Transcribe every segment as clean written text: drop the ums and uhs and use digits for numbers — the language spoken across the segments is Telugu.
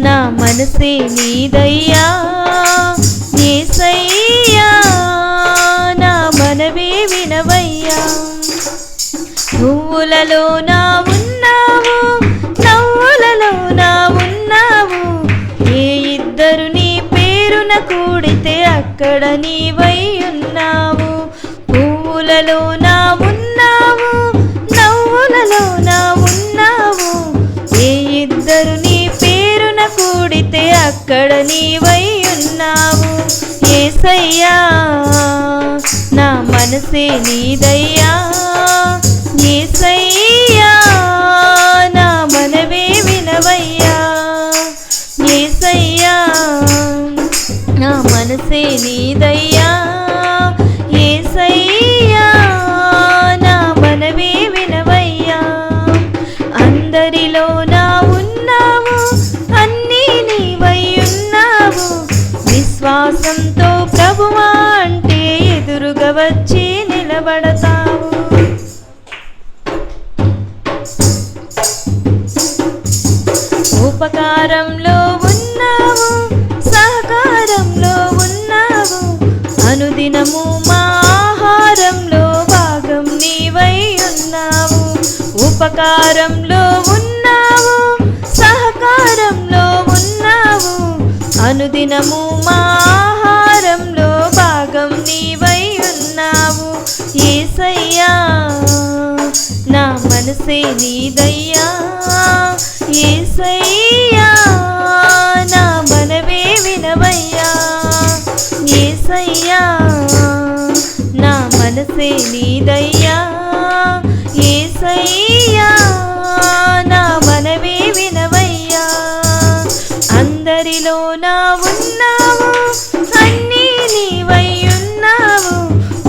నా మనసే నీదయ్యా యేసయ్యా నా మనవే వినవయ్యా. పువ్వులలో నా ఉన్నావు నవ్వులలో నా ఉన్నావు, ఏ ఇద్దరు నీ పేరున కూడితే అక్కడ నీవై ఉన్నావు. పువ్వులలో నా ఉన్నావు నవ్వులలో నా ఉన్నావు, ఏ ఇద్దరు నీ పేరున కూడితే అక్కడ నీవై ఉన్నావు. యేసయ్యా నా మనసే నీదయ్యా యేసయ్యా నా మనవే వినవయ్యా. యేసయ్యా నా మనసే నీదయ్యా యేసయ్యా నా మనవే వినవయ్యా. అందరిలో నా ఉన్నావు అన్నీ నీవై ఉన్నావు, విశ్వాసంతో ప్రభువా అంటే ఎదురుగా వచ్చి నిలబడతావు. ఉపకారంలో ఉన్నావు సహకారంలో ఉన్నావు, అనుదినము మా ఆహారంలో భాగం నీవై ఉన్నావు. ఉపకారంలో ఉన్నావు సహకారంలో ఉన్నావు, అనుదినము మా ఆహారంలో భాగం నీవై ఉన్నావు. యేసయ్యా నా మనసే నీదయ్యా యేసయ్యా నా మనవే వినవయ్యా. యేసయ్యా నా మనసే నీదయ్యా యేసయ్యా నా మనవే వినవయ్యా. అందరిలో నా ఉన్నావు అన్నీ నీవై ఉన్నావు,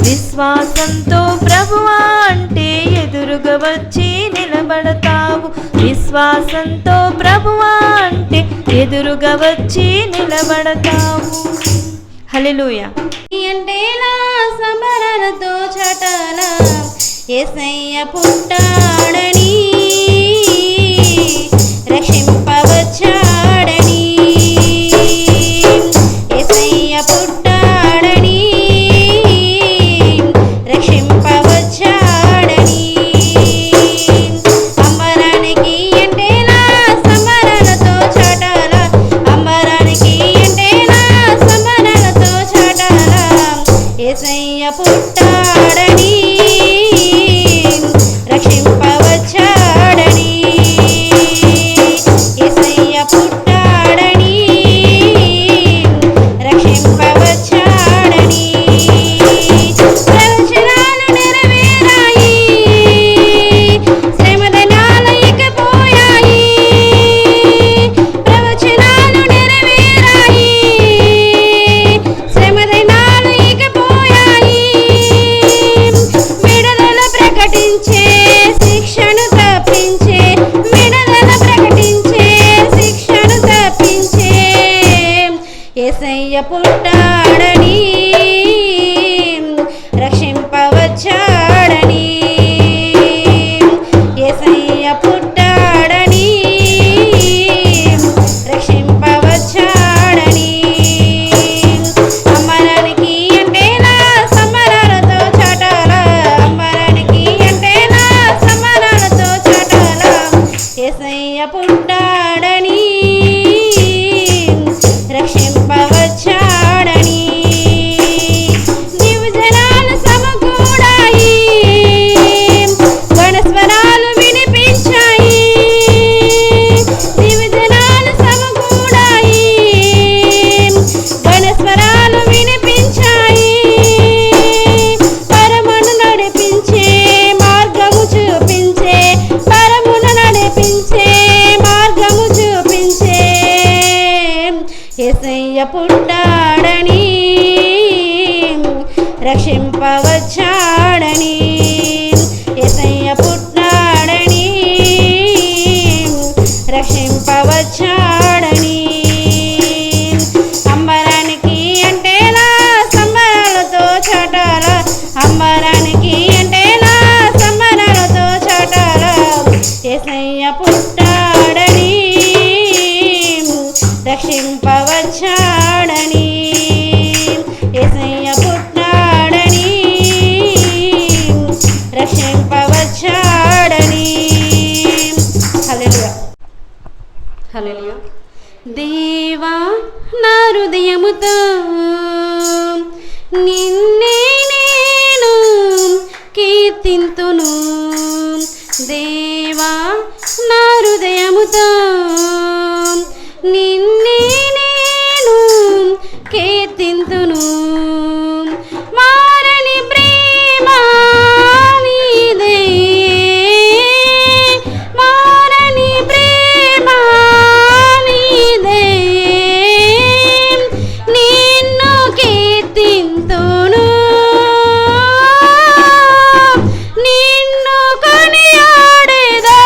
విశ్వాసంతో ప్రభువా అంటే ఎదురుగా వచ్చి నిలబడతావు. విశ్వాసంతో ప్రభువా అంటే ఎదురుగా వచ్చి నిలబడతావు. హల్లెలూయా. అంటే నా సంబరాలతో చటాల యేసయ్య పుట్టాడని రక్షింపవచ్చాడని, యేసయ్య పుట్టాడని రక్షింపవచ్చాడని. అంబరానికి అంటే నా సంబరాలతో చటాల, అంబరానికి అంటే నా సంబరాలతో చటాల యేసయ్య పుట్టాడని రక్షింపవచ్చాడని, యేసయ్య పుట్టాడని రక్షింపవచ్చాడని. ప్రవచనాలు నెరవేరాయి శ్రమదనాలు ఇకపోయాయి, ప్రవచనాలు నెరవేరాయి శ్రమదనాలు ఇకపోయాయి. విడుదల ప్రకటించే శిక్షను తప్పించే, విడుదల ప్రకటించే శిక్షను తప్పించే యేసయ్య పుట్టాడని రక్షింపవచ్చాడని, యేసయ్య పుట్టాడని రక్షింపవచ్చాడని. అంబరానికి అంటే నా సంబరాలతో చటాల, అంబరానికి అంటే నా సంబరాలతో చటాల యేసయ్య పుట్టాడని రక్షింపవచ్చాడని. దివ్యజనాలు సమకూడాయి గణస్వరాలు వినిపించాయి, దివ్యజనాలు సమకూడాయి గణస్వరాలు వినిపించాయి. పరమును నడిపించే మార్గము చూపించే, పరమును నడిపించే మార్గము చూపించే యేసయ్య పుట్టాడని రక్షింపవచ్చాడని, యేసయ్య పుట్టాడని రక్షింపవచ్చాడని. అంబరానికి అంటే నా సంబరాలతో చటాల, అంబరానికి అంటే నా సంబరాలతో చటాల యేసయ్య పుట్టాడని రక్షింపవచ్చాడని యేసయ్య పుట్టాడని రక్షింపవచ్చాడని. హల్లెలూయా హల్లెలూయా. దేవా నా హృదయముతో నిన్నే నేను కీర్తింతును. దేవా నా హృదయముతో నిన్నే నేను కీర్తింతును. మారని ప్రేమ నీదే, మారని ప్రేమ నీదే, నిన్ను కీర్తింతును, నిన్ను కొనియాడెదా,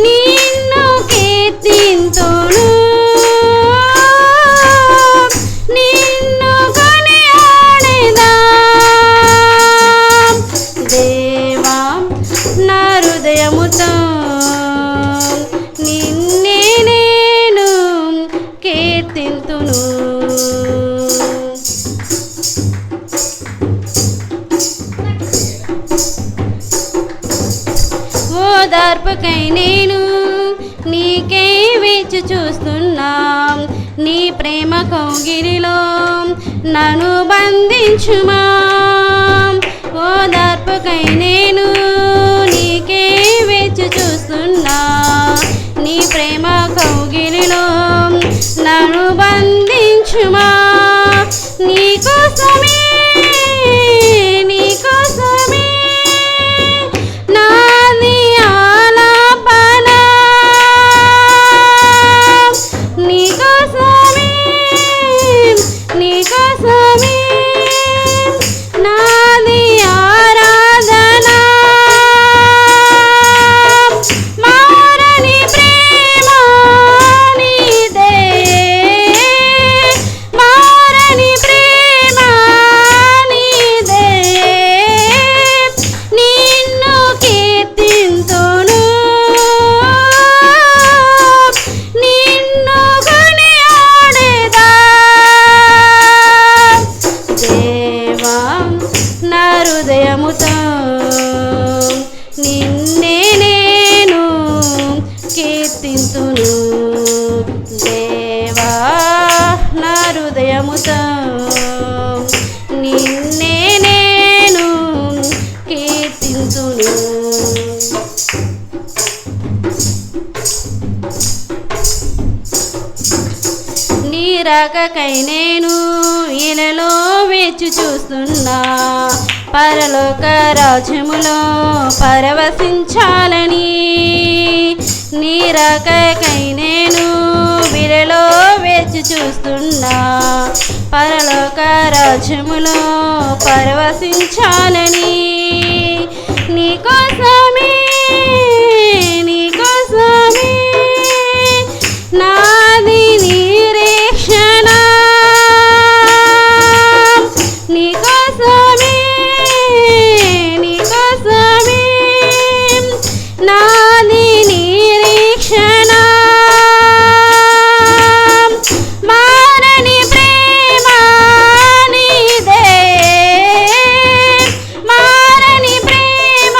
నిన్ను కీర్తింతును, నిన్ను కొనియాడెదా. దేవా నా హృదయముతో నిన్నే నేను కీర్తింతును. ఓదార్పుకై నేను నీకే వేచి చూస్తున్నా. నీ ప్రేమ కౌగిలిలో నన్ను బంధించుమా. ఓదార్పుకై నేను నీకే వేచి చూస్తున్నా. నీ ప్రేమ కౌగిలిలో నన్ను బంధించుమా. నీకోసమే నీకోసమే నాది ఆలాపన, నీకోసమే నీకోసమే నాది ఆరాధన. మారని ప్రేమ నీదే, మారని ప్రేమ నీదే, నిన్ను కీర్తింతును, నిన్ను కొనియాడెదా. దేవా నా హృదయముతో నిన్నే నేను కీర్తింతును. దేవా నా హృదయముతో నిన్నే నేను కీర్తింతును. నీ రాకకై నేను ఇలలో వేచి చూస్తున్నా. పరలోక రాజ్యములో పరవశించాలని నీ రాకకై నేను విలలో వేచి చూస్తున్నా. పరలోక రాజ్యములో పరవశించాలని నీకోసమే నీకోసమే నాది నిరీక్షణ. నీకోసమే నీకోసమే నాది నిరీక్షణ. మారని ప్రేమ నీదే, మారని ప్రేమ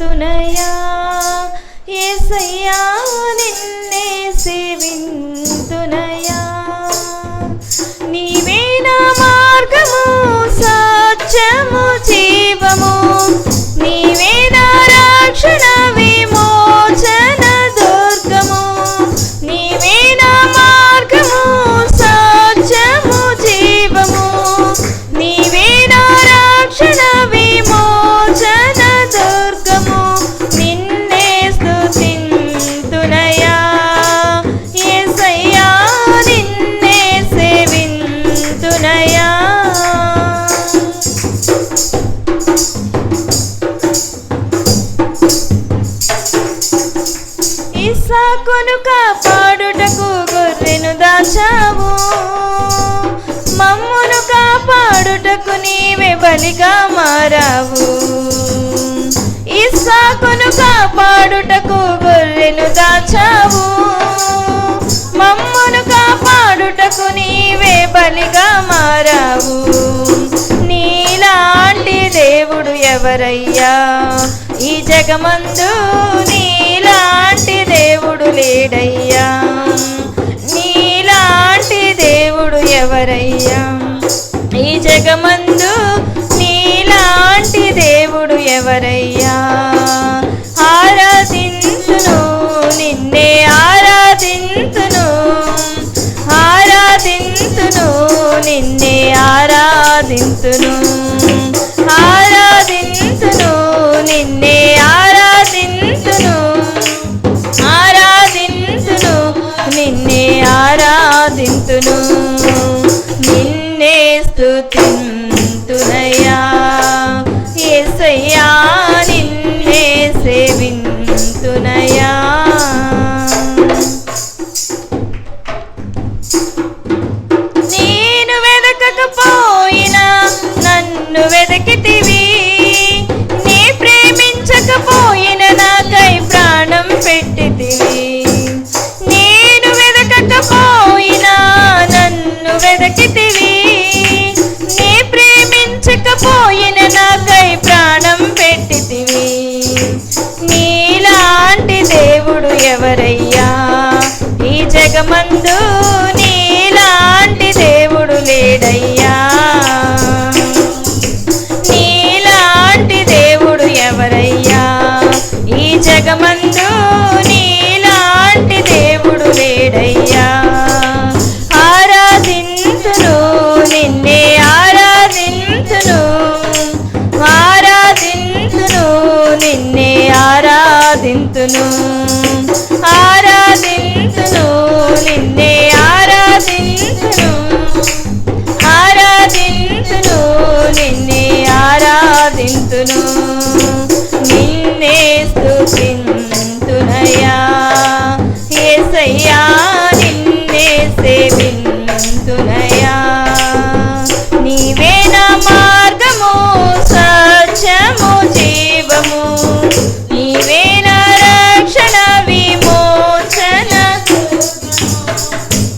సేవింతునయా యేసయ్యా నిన్నే సేవింతునయా నీవే నా మార్గము సత్యము జీవము నీవే నా రక్షణ విమోచన దుర్గము నీవే నా మార్గము సత్యము జీవము నీవే నా రక్షణ విమోచన దుర్గము నిన్నే స్తుతింతునయా యేసయ్యా నిన్నే సేవింతునయా ఇస్సాకును కాపాడుటకు గొర్రెను దాచావు మమ్మును కాపాడుటకు నీవే బలిగా మారావు ఇస్సాకును కాపాడుటకు గొర్రెను దాచావు మమ్మును కాపాడుటకు నీవే బలిగా మారావు నీలాంటి దేవుడు ఎవరయ్యా ఈ జగమందు నీలాంటి దేవుడు లేడయ్యా నీలాంటి దేవుడు ఎవరయ్యా ఈ జగమందు నీలాంటి దేవుడు ఎవరయ్యా ఆరాధింతును నిన్నే ఆరాధింతును ఆరాధింతును నిన్నే ఆరాధింతును ఆరాధింతును నిన్నే ఆరాధింతును ఆరాధింతును నిన్నే ఆరాధింతును నిన్నే స్తుతింతునయా యేసయ్యా నిన్నే సేవింతునయా నేను వెదకకపోయినా నన్ను వెదకితివి నీ ప్రేమించకపోయిన నాకై ప్రాణం పెట్టితివి నేను వెదకకపోయినా నన్ను వెదకితివి నీ ప్రేమించకపోయిన నాకై ప్రాణం పెట్టితివి నీలాంటి దేవుడు ఎవరయ్యా ఈ జగమందు నీలాంటి దేవుడు లేడయ్యా నీలాంటి దేవుడు ఎవరయ్యా ఈ జగమందు నీలాంటి దేవుడు లేడయ్యా ఆరాధింతును నిన్నే ఆరాధింతును ఆరాధింతును నిన్నే ఆరాధింతును ఆరాధింతును నిన్నే ఆరాధింతును ఆరాధింతును నిన్నే ఆరాధింతును నిన్నే స్తుతింతునయా యేసయ్యా నిన్నే సేవింతునయా నీవే నా మార్గము సత్యము జీవము నీవే నా రక్షణ విమోచన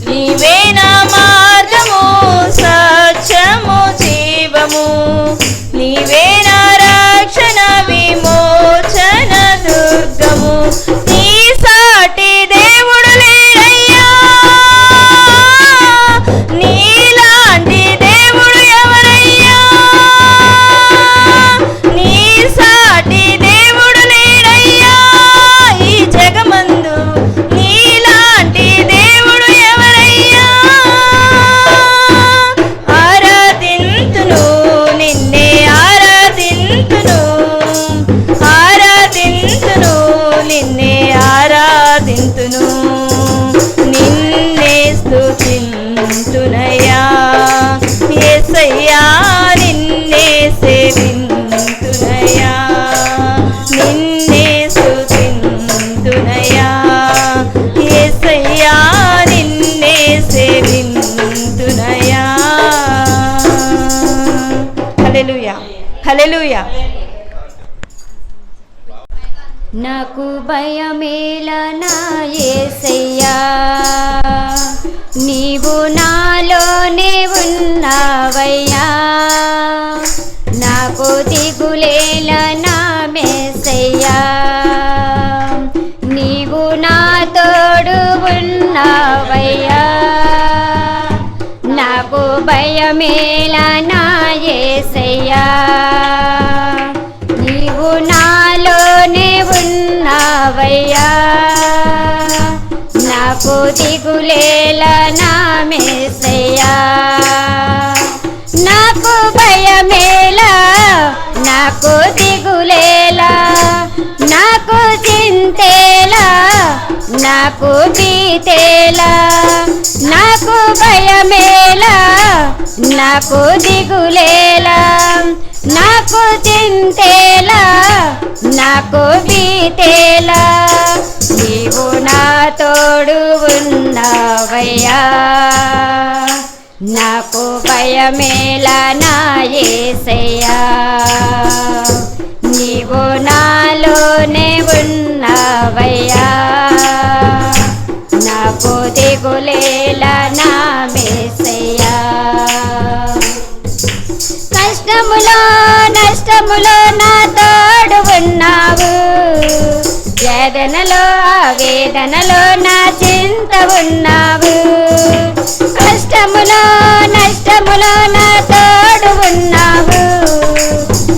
నీవే నా మార్గము సత్యము జీవము నీవే నా రక్షణ విమోచన దుర్గము నీ సాటి దేవుడు లేడయ్యా నీలాంటి దేవుడు ఎవరయ్యా నీ సాటి దేవుడు లేడయ్యా ఈ జగమందు నీలాంటి దేవుడు ఎవరయ్యా ఆరాధింతును నిన్నే ఆరాధింతును ఆరాధింతును నిన్నే ఆరాధింతును నిన్నే స్తుతింతునయా యేసయ్యా నిన్నే సేవింతునయా నిన్నే స్తుతింతునయా యేసయ్యా నిన్నే సేవింతునయా హల్లెలూయా హల్లెలూయా నాకు భయమేలా నా యేసయ్యా నీవు నాలోనే ఉన్నావయ్యా నాకు దిగులేలా నా మేసయ్యా భయమేలా నా యేసయ్యా నీవు నాలోనే ఉన్నావయ్యా నాకు దిగులేలా నా యేసయ్యా నాకు భయమేలా నాకు దిగులేలా నాకు చింతేలా నాకు భీతేలా నాకు భయమేలా నాకు దిగులేలా నాకు చింతేలా నాకు భీతేలా నీవు నా తోడు ఉన్నావయ్యా నాకు భయమేలా నా యేసయ్యా నీవు నాలోనే ఉన్నావయ్యా నాకు దిగులేలా నా యేసయ్యా కష్టములో నష్టములో నా తోడు ఉన్నావు వేదనలో ఆవేదనలో నా చింత ఉన్నావు కష్టములో నష్టములో నా తోడు ఉన్నావు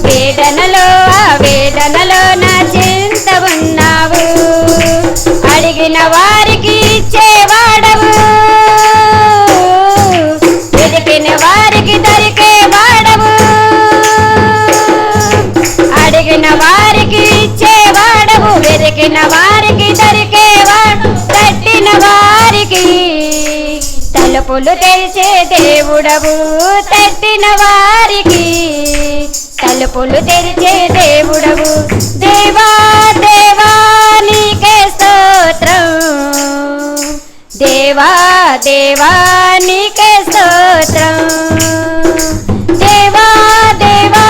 వేదనలో ఆవేదనలో నా చింత ఉన్నావు అడిగిన వారికి ఇచ్చేవాడవు వెతికిన వారికి దొరికే వాడవు అడిగిన వారికి ఇచ్చేవాడవు వెతికిన వారికి దొరికేవాడు తట్టిన వారికి తలుపులు తెరిచే దేవుడవు తట్టిన వారికి తలుపులు తెరిచే దేవుడవు దేవా దేవా నీకే స్తోత్రం దేవా దేవా నీకే స్తోత్రం దేవా దేవా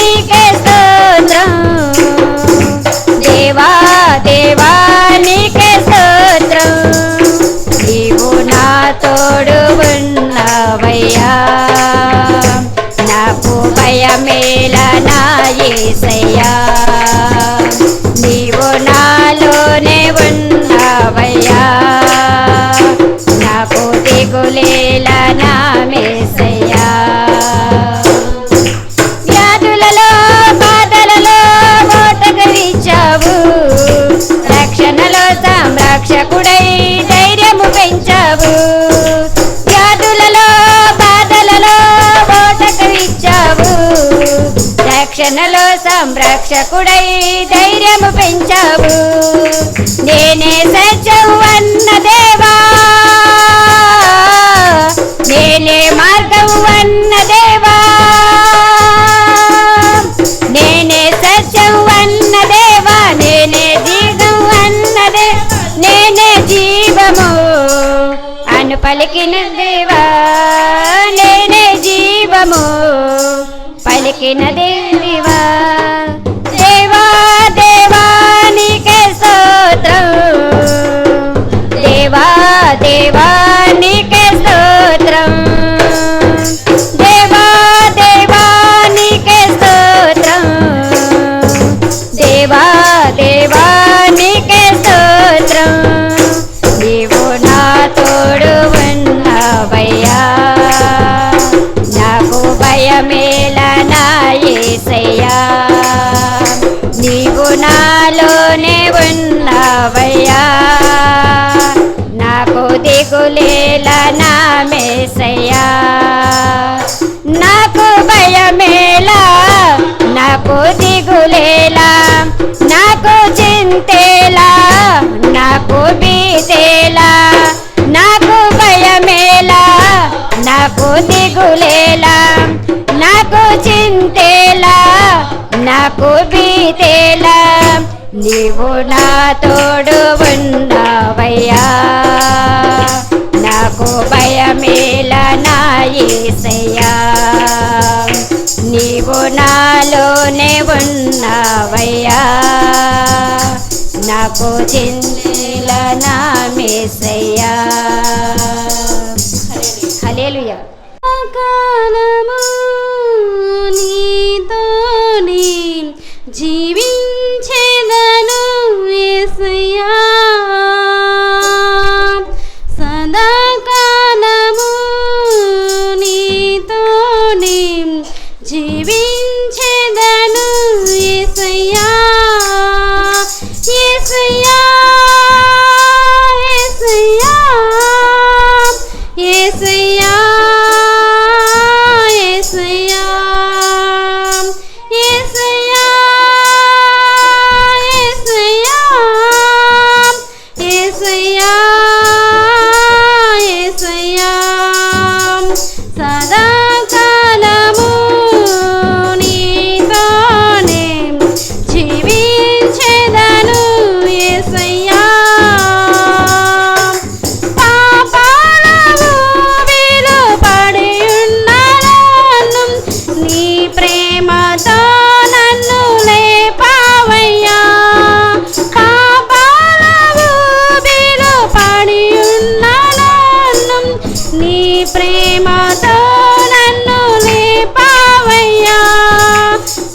నీకే స్తోత్రం దేవా దేవా నీకే స్తోత్రం నీవు నా తోడు ఉన్నావయ్యా నాకు భయమేలా నా యేసయ్యా నీవు నాలోనే ఉన్నావయ్యా నాకు దిగులేలా నా యేసయ్యా వ్యాధులలో బాధలలో ఓటకలిచ్చావు రక్షణలో సంరక్షకుడై ధైర్యము పెంచావు వ్యాధులలో బాధలలో ఓటకలిచ్చావు రక్షణలో సంరక్షకుడై ధైర్యము పెంచావు నేనే సత్యం అన్న దేవా నేనే మార్గం అన్న దేవా నేనే సత్యం అన్న దేవా నేనే జీవం అన్నదే నేనే జీవము అను పలికిన దేవా నేనే జీవము పలికిన దేవా దేవా దేవా నీకే స్తోత్రం దేవా దేవా నీకే స్తోత్రం దేవా దేవా నీకే స్తోత్రం దేవా దేవా నీకే స్తోత్రం నీవు నా తోడు ఉన్నావయ్యా నాకు భయమేలా నా యేసయ్యా నీవు నాలోనే ఉన్నావయ్యా నాకు దిగులేలా నా యేసయ్యా నాకు భయమేలా నాకు దిగులేలా నాకు చింతేలా నాకు భీతేలా నాకు భయమేలా నాకు దిగులేలా నాకు చింతేలా నాకు భీతేలా నీవు నా తోడు ఉన్నావయ్యా నాకు భయమేలా నా యేసయ్యా నీవు నాలోనే ఉన్నావయ్యా నాకు చింతేలా నా యేసయ్యా హల్లెలూయా కాలము నీతోనే జీవించెదను యేసయ్యా సదాకాలము నీ జీవించెదను యేసయ్యా యేసయ్యా యేసయ్యా యేసయ్యా యేసయ్యా యేసయ్యా యేసయ్యా యేసయ్యా సదాకాలము నీతోనే జీవించెదను యేసయ్యా పాపాల ఊబిలో పడి ఉన్న నన్ను నీ ప్రేమతో నన్ను లేపావయ్యా పాపాల ఊబిలో పడి ఉన్న నన్ను నీ ప్రేమతో నన్ను లేపావయ్యా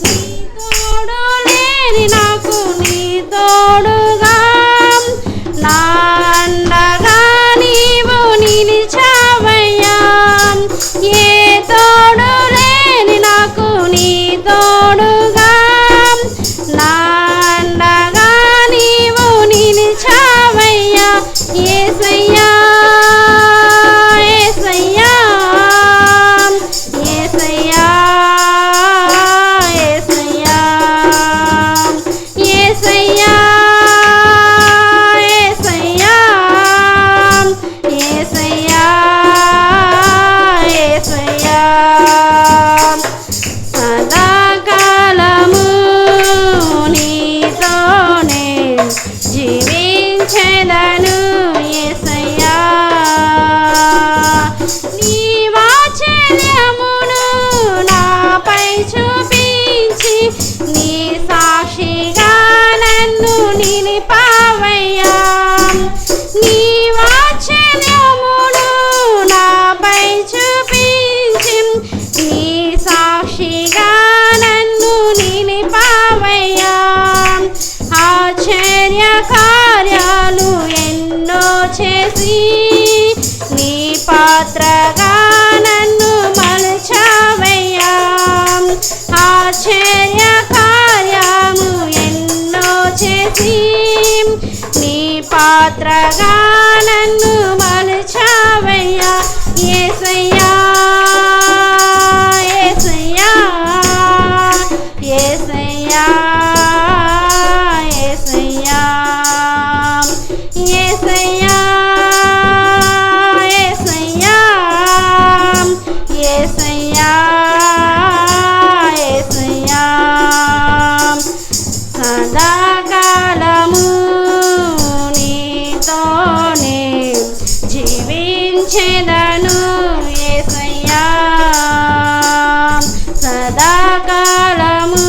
నీ తోడు లేని నాకు నీ తోడుగా నా అండగా నీవు నిలిచావయ్యా ఏ తోడు లేని నాకు నీ తోడుగా నా అండగా నీవు నిలిచావయ్యా యేసయ్యా యేసయ్యా యేసయ్యా యేసయ్యా యేసయ్యా యేసయ్యా యేసయ్యా సదాకాలము నీతోనే జీవించెదను యేసయ్యా నీ వాత్సల్యమును నాపై చూపించి నీ సాక్షిగా నన్ను నిలిపావయ్యా నీ వాత్సల్యమును నాపై చూపించి నీ సాక్షిగా నన్ను నిలిపావయ్యా ఆశ్చర్య కార్యాలు ఎన్నో చేసి నీ పాత్రగా నన్ను మలచావయ్యా ఆశ్చర్య కార్యము ఎన్నో చేసి నీ పాత్రగా నన్ను మలచావయ్యా యేసయ్యా యేసయ్యా యేసయ్యా యేసయ్యా యేసయ్యా యేసయ్యా యేసయ్యా యేసయ్యా సదాకాలము నీతోనే జీవించెదను యేసయ్యా సదాకాలము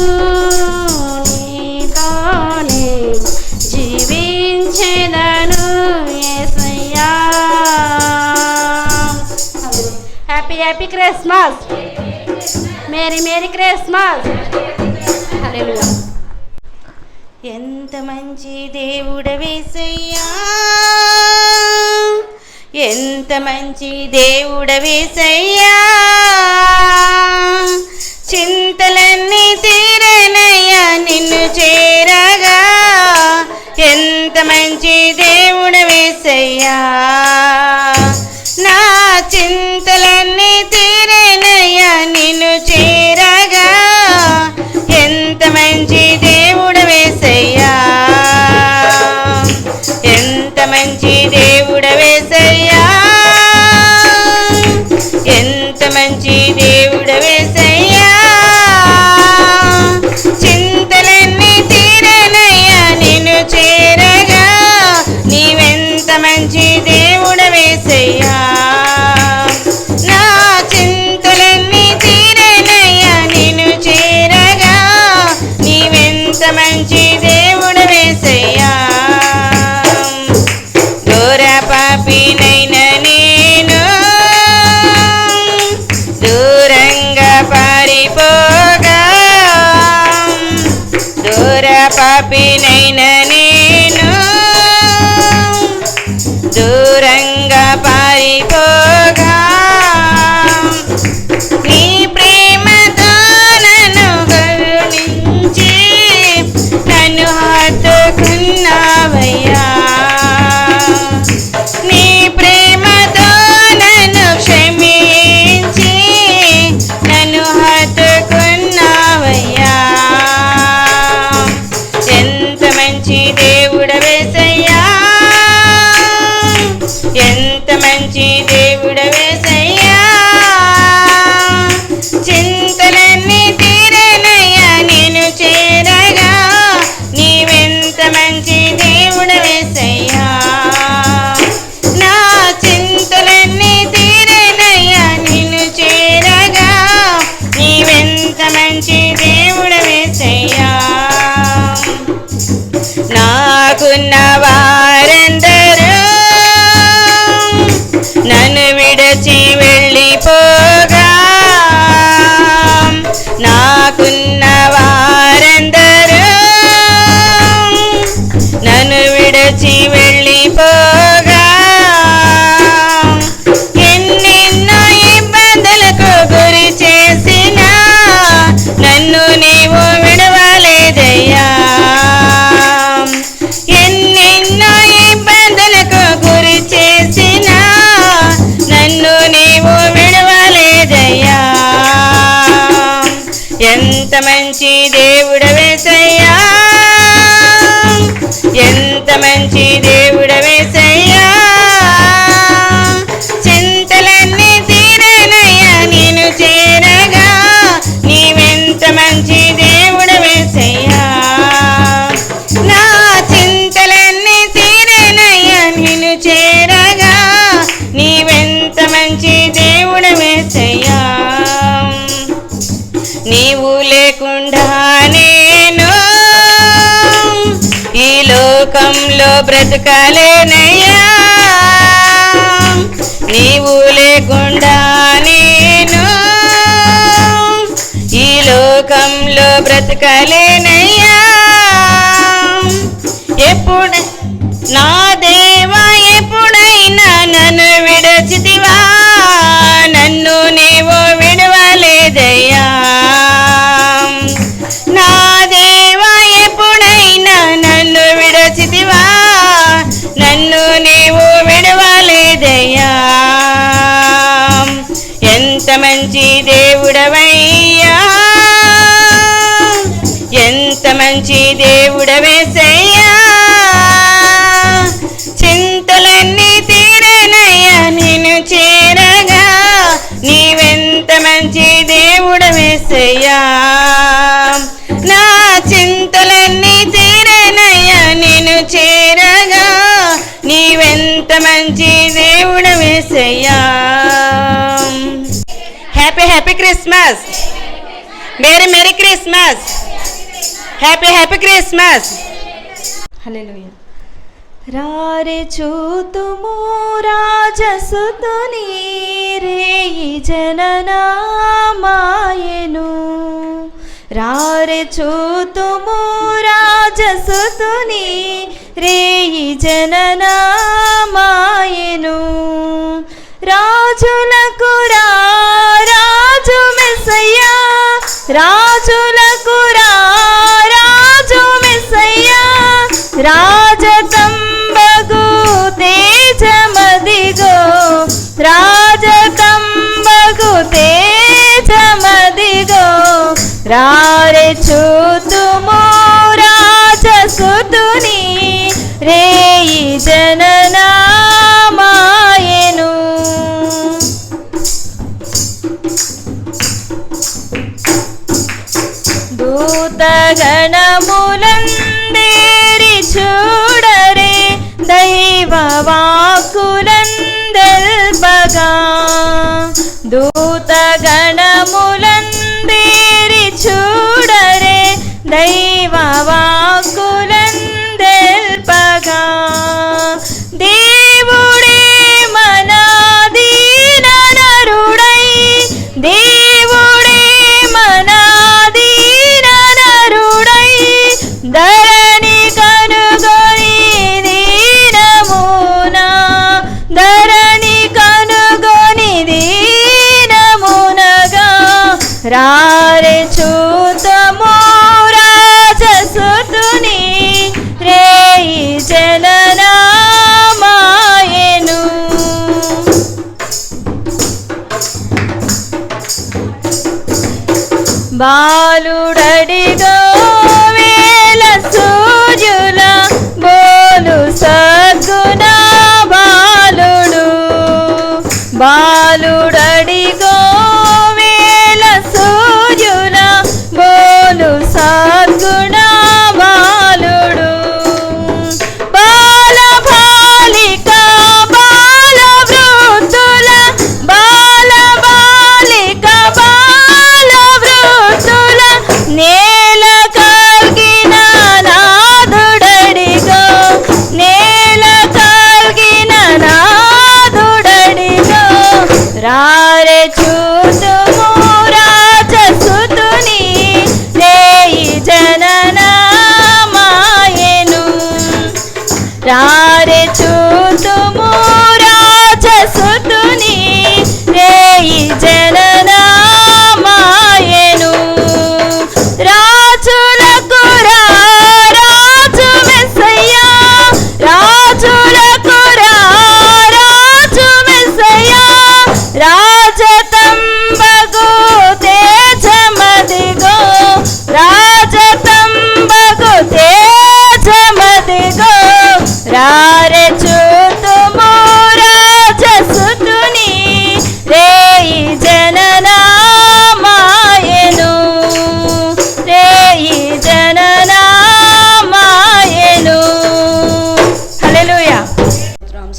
నీతోనే జీవించెదను యేసయ్యా happy happy Christmas merry merry Christmas హల్లెలూయా ఎంత మంచి దేవుడవేసయ్యా ఎంత మంచి దేవుడవేసయ్యా చింతలన్నీ తీరేనయ్యా నిన్ను చేరగా ఎంత మంచి దేవుడవేసయ్యా నా చింతలన్నీ తీరేనయ్యా నిన్ను చేరగా ఎంత మంచి దేవుడవేసయ్యా ఎంత మంచి దేవుడవేసయ్యా ఎంత మంచి దేవుడవేసయ్యా చింతలన్నీ తీరేనయ్యా నిన్ను చేరగా నీవెంత మంచి దేవుడవేసయ్యా నా చింతలన్నీ తీరేనయ్యా నిన్ను చేరగా నీవెంత మంచి దేవుడవేసయ్యా ఘోర పాపినైన నేను దూరంగా పారిపోగా దూర పాపినైన నేను దూరంగా పారిపోగా నీ ప్రేమతో మంచి దేవుడు యేసయ్యా నాకున్న వారందరూ నన్ను విడిచి వెళ్ళిపోగా నాకున్న వారందరూ నన్ను విడిచి వెళ్ళిపోగా ఎన్నెన్నో ఇబ్బందులకు గురి చేసినా నన్ను నీవు విడవలేదయ్యా ఎన్నెన్నో ఇబ్బందులకు గురి చేసినా నన్ను నీవు విడవలేదయ్యా ఎంత మంచి దేవుడు యేసయ్యా ఎంత మంచి దేవుడు యేసయ్యా చింతలన్నీ తీరేనయ్యా నేను చేరగా నీవెంత మంచి దేవుడు యేసయ్యా నా చింతలన్నీ తీరేనయ్యా నేను చేరగా నీవెంత మంచి దేవుడు యేసయ్యా నీవు లేకుండా నేను ఈ లోకంలో బ్రతకలేనయ్యా నీవు లేకుండా నేను ఈ లోకంలో బ్రతకలేనయ్యా ఎప్పుడు నా దేవా ఎప్పుడైనా నన్ను విడచితివా నన్ను నీవు విడవలేదయ్యా నా దేవా ఎప్పుడైనా నన్ను విడచితివా నన్ను నీవు విడవలేదయ్యా ఎంత మంచి దేవుడవయ్యా ఎంత మంచి దేవుడు యేసయ్యా చింతలన్నీ తీరేనయ్యా నేను చేరగా నీవెంత మంచి దేవుడు యేసయ్యా నా చింతలన్నీ తీరేనయ్యా నేను చేరగా నీవెంత మంచి దేవుడు యేసయ్యా happy happy Christmas merry merry Christmas happy Christmas హల్లెలూయా రారే చూతుము రాజసుతుని రేయి జననామాయెను రారే చూతుము రాజసుతుని రేయి జననామాయెను రాజులకు రాజు మెస్సయ్యా రాజులకు రాజు మెస్సయ్యా రాజతంబగు తేజమదిగో రాజతంబగు తేజమదిగో రారే చూతుము రాజసుతుని రేయి జననామాయెను దూతగణములందేరి చూడరే దైవ వాక్కులందల్పగా దూతగణములందేరి చూడరే దైవ వాక్కులందల్పగా దేవుడే మనాదీననరుడై దేవుడే మనాదీననరుడై ధరణి కనుగొని దీనమునా ధరణి కనుగొని దీనమునగా రారే చూతము రాజసుతుని రేయి జననామాయెను బాలుడడిగో వేల సూర్యుల బోలు సద్గుణ బాలుడు బాలుడడిగో వేల సూర్యుల బోలు సద్గుణ బాలుడు బాల బాలిక బాల వృద్ధుల బాల బాలిక బాల వృద్ధుల నేల కలిగిన నాదుడడిగో, నేల కలిగిన నాదుడడిగో, రారే చూతుము రాజసుతుని రేయి జననమాయెను. రారే చూతుము రాజసుతుని రేయి జననమాయెను. రాజులకు రాజు మెస్సయ్యా, రాజులకు రాజు మెస్సయ్యా, రాజతంబగు తేజమదిగో, రాజతంబగు తేజమదిగో, రారే చూతుము రాజసుతుని రేయి జననమాయెను, రేయి జననమాయెను. హల్లెలూయా.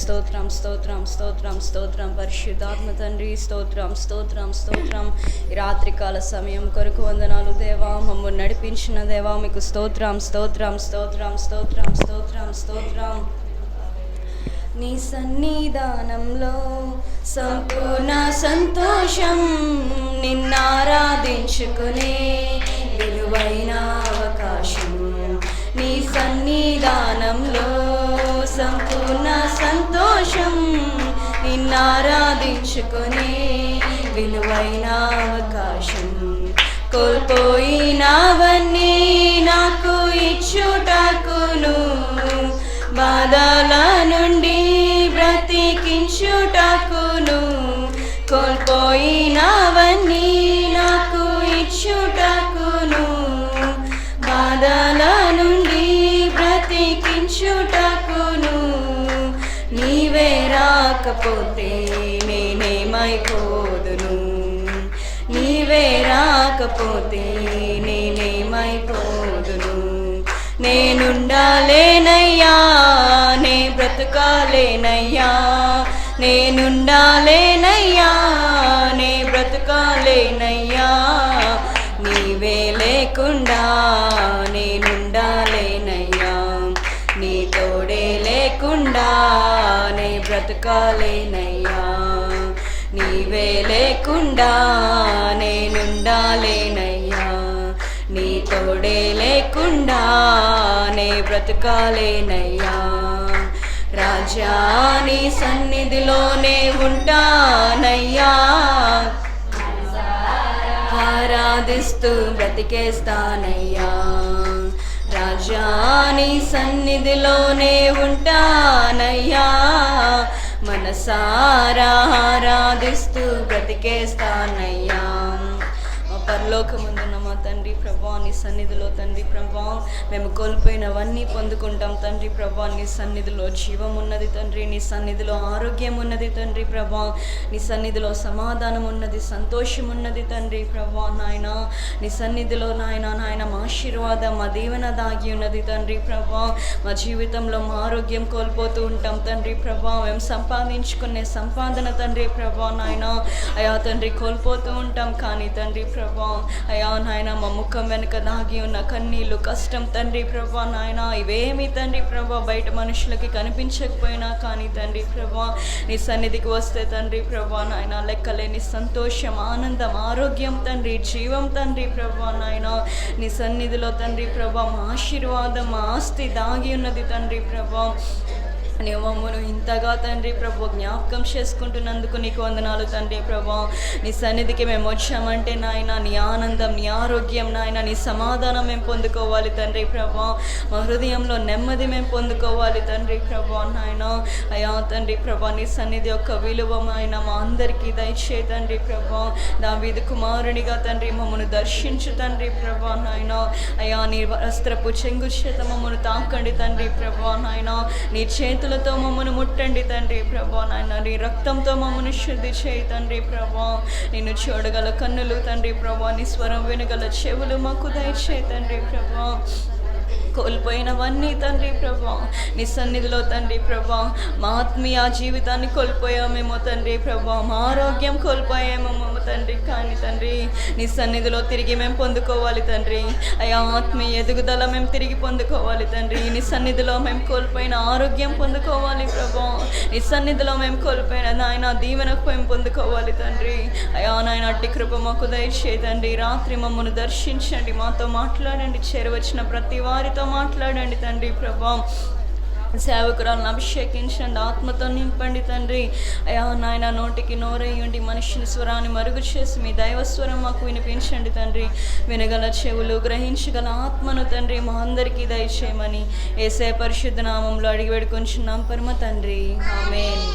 స్తోత్రం స్తోత్రం స్తోత్రం స్తోత్రం పరిశుద్ధాత్మ తండ్రి, స్తోత్రం స్తోత్రం స్తోత్రం. ఈ రాత్రికాల సమయం కొరకు వందనాలు దేవా, మమ్మల్ని నడిపించిన దేవా మీకు స్తోత్రం స్తోత్రం స్తోత్రం స్తోత్రం స్తోత్రం స్తోత్రం. నీ సన్నిధానంలో సంపూర్ణ సంతోషం, నిన్నారాధించుకునే విలువైన అవకాశం. నీ సన్నిధానంలో సంపూర్ణ సంతోషం, నిన్నారాధించుకునే విలువైన అవకాశం. కోల్పోయినవన్నీ నాకు ఇచ్చుటకును, బాధల నుండి బ్రతికించుటకును. కోల్పోయినవన్నీ నాకు ఇచ్చుటకును, బాధల నుండి బ్రతికించుటకును. నీవే రాకపోతే నేనేమైపోదును, నీవే రాకపోతే నేనేమైపోదును. నేనుండాలేనయ్యా, నే బ్రతకాలేనయ్యా, నేనుండాలేనయ్యా, నే బ్రతకాలేనయ్యా. నీవే లేకుండా నేనుండాలేనయ్యా, నీ తోడే లేకుండా నే బ్రతకాలేనయ్యా. నీవే లేకుండా నేనుండాలేనయ్యా, నీ తోడే లేకుండా నే బ్రతకాలేనయ్యా. రాజా నీ సన్నిధిలోనే ఉంటానయ్యా, ఆరాధిస్తూ బ్రతికేస్తానయ్యా. రాజా నీ సన్నిధిలోనే ఉంటానయ్యా, మనసారా ఆరాధిస్తూ బ్రతికేస్తానయ్యా. పరలోకమందున్న మా తండ్రి ప్రభా, నీ సన్నిధిలో తండ్రి ప్రభా మేము కోల్పోయినవన్నీ పొందుకుంటాం తండ్రి ప్రభా. నీ సన్నిధిలో జీవం ఉన్నది తండ్రి, నీ సన్నిధిలో ఆరోగ్యం ఉన్నది తండ్రి ప్రభా, నీ సన్నిధిలో సమాధానం ఉన్నది, సంతోషం ఉన్నది తండ్రి ప్రభా. నాయన నీ సన్నిధిలో నాయన మా ఆశీర్వాదం, మా దీవెన దాగి ఉన్నది తండ్రి ప్రభా. మా జీవితంలో మా ఆరోగ్యం కోల్పోతూ ఉంటాం తండ్రి ప్రభా, మేము సంపాదించుకునే సంపాదన తండ్రి ప్రభా నాయన అయా తండ్రి కోల్పోతూ ఉంటాం. కానీ తండ్రి ప్రభా అయా నాయన మా ముఖం వెనుక దాగి ఉన్న కన్నీళ్ళు, కష్టం తండ్రి ప్రభా నాయన ఇవేమి తండ్రి ప్రభా బయట మనుషులకి కనిపించకపోయినా కానీ తండ్రి ప్రభా నీ సన్నిధికి వస్తే తండ్రి ప్రభా నాయన లెక్కలేని సంతోషం, ఆనందం, ఆరోగ్యం తండ్రి, జీవం తండ్రి ప్రభా నాయన నీ సన్నిధిలో తండ్రి ప్రభా మా ఆశీర్వాదం, మా ఆస్తి దాగి ఉన్నది తండ్రి ప్రభా. నీవు మమ్మను ఇంతగా తండ్రి ప్రభు జ్ఞాపకం చేసుకుంటున్నందుకు నీకు వందనాలు తండ్రి ప్రభా. నీ సన్నిధికి మేము వచ్చామంటే నాయన నీ ఆనందం, నీ ఆరోగ్యం నాయన, నీ సమాధానం మేము పొందుకోవాలి తండ్రి ప్రభా. మా హృదయంలో నెమ్మది మేము పొందుకోవాలి తండ్రి ప్రభా నాయన అయా తండ్రి ప్రభా. నీ సన్నిధి యొక్క విలువ ఆయన మా అందరికీ దయచే తండ్రి ప్రభా. దావీదు కుమారునిగా తండ్రి మమ్మను దర్శించు తండ్రి ప్రభా నాయన అయా. నీ వస్త్రపు చెంగు చేత మమ్మను తాకండి తండ్రి ప్రభా నాయన. నీ చేతులతో మమ్మను ముట్టండి తండ్రి ప్రభా నాయన. నీ రక్తంతో మమ్మను శుద్ధి చేయి తండ్రి ప్రభా. నిన్ను చూడగల కన్నులు తండ్రి ప్రభా, నీ స్వరం వినగల చెవులు మాకు దయచే తండ్రి ప్రభా. కోల్పోయినవన్నీ తండ్రి ప్రభా నీ సన్నిధిలో తండ్రి ప్రభా. మా ఆత్మీయ జీవితాన్ని కోల్పోయామేమో తండ్రి ప్రభా, మా ఆరోగ్యం కోల్పోయామేమో తండ్రి. కానీ తండ్రి నీ సన్నిధిలో తిరిగి మేము పొందుకోవాలి తండ్రి. అయ్యా ఆత్మీయ ఎదుగుదల మేము తిరిగి పొందుకోవాలి తండ్రి. నీ సన్నిధిలో మేము కోల్పోయిన ఆరోగ్యం పొందుకోవాలి ప్రభా. నీ సన్నిధిలో మేము కోల్పోయిన నాయన దీవెనకు మేము పొందుకోవాలి తండ్రి. అయ్యా నాయన అట్టి కృప మాకు దయచేయండి. రాత్రి మమ్మల్ని దర్శించండి, మాతో మాట్లాడండి, చేరవచ్చిన ప్రతి వారితో మాట్లాడండి తండ్రి ప్రభా. సేవకురాలను అభిషేకించండి, ఆత్మతో నింపండి తండ్రి. అయ్యా నాయన నోటికి నోరయ్యండి, మనిషిని స్వరాన్ని మరుగు చేసి మీ దైవస్వరం మాకు వినిపించండి తండ్రి. వినగల చెవులు, గ్రహించగల ఆత్మను తండ్రి మా అందరికీ దయచేయమని యేసే పరిశుద్ధ నామంలో అడిగి వేడుకొంచున్నాం పరమ తండ్రి. ఆమేన్.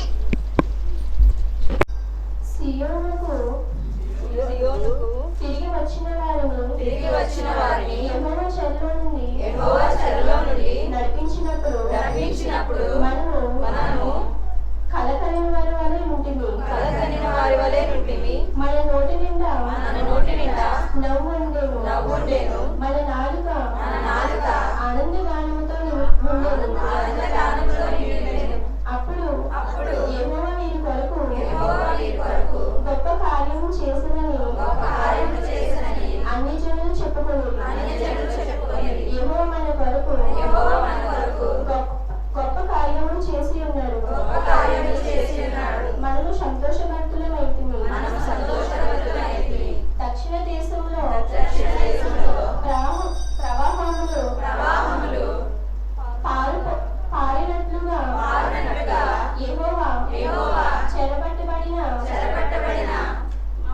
తిరిగి వచ్చిన వారిని యెహోవా చెరలో నుండి నడిపించినప్పుడు మనము కలకనిన వారి వలె నుంటిమి. మన నోటి నిండా నవ్వుండెను. మన నాలుక ఆనందగానముతో నిండెను. అప్పుడు యెహోవా వీరి కొరకు గొప్ప కార్యము చేసినని అన్ని జనులు చెప్పుకొనిరి. యెహోవా మన కొరకు గొప్ప కార్యములు చేసి ఉన్నాడు. మనము సంతోషభరితులమైతిమి. దక్షిణ దేశంలో ప్రవాహములు పారినట్లుగా యెహోవా చెరపట్టబడిన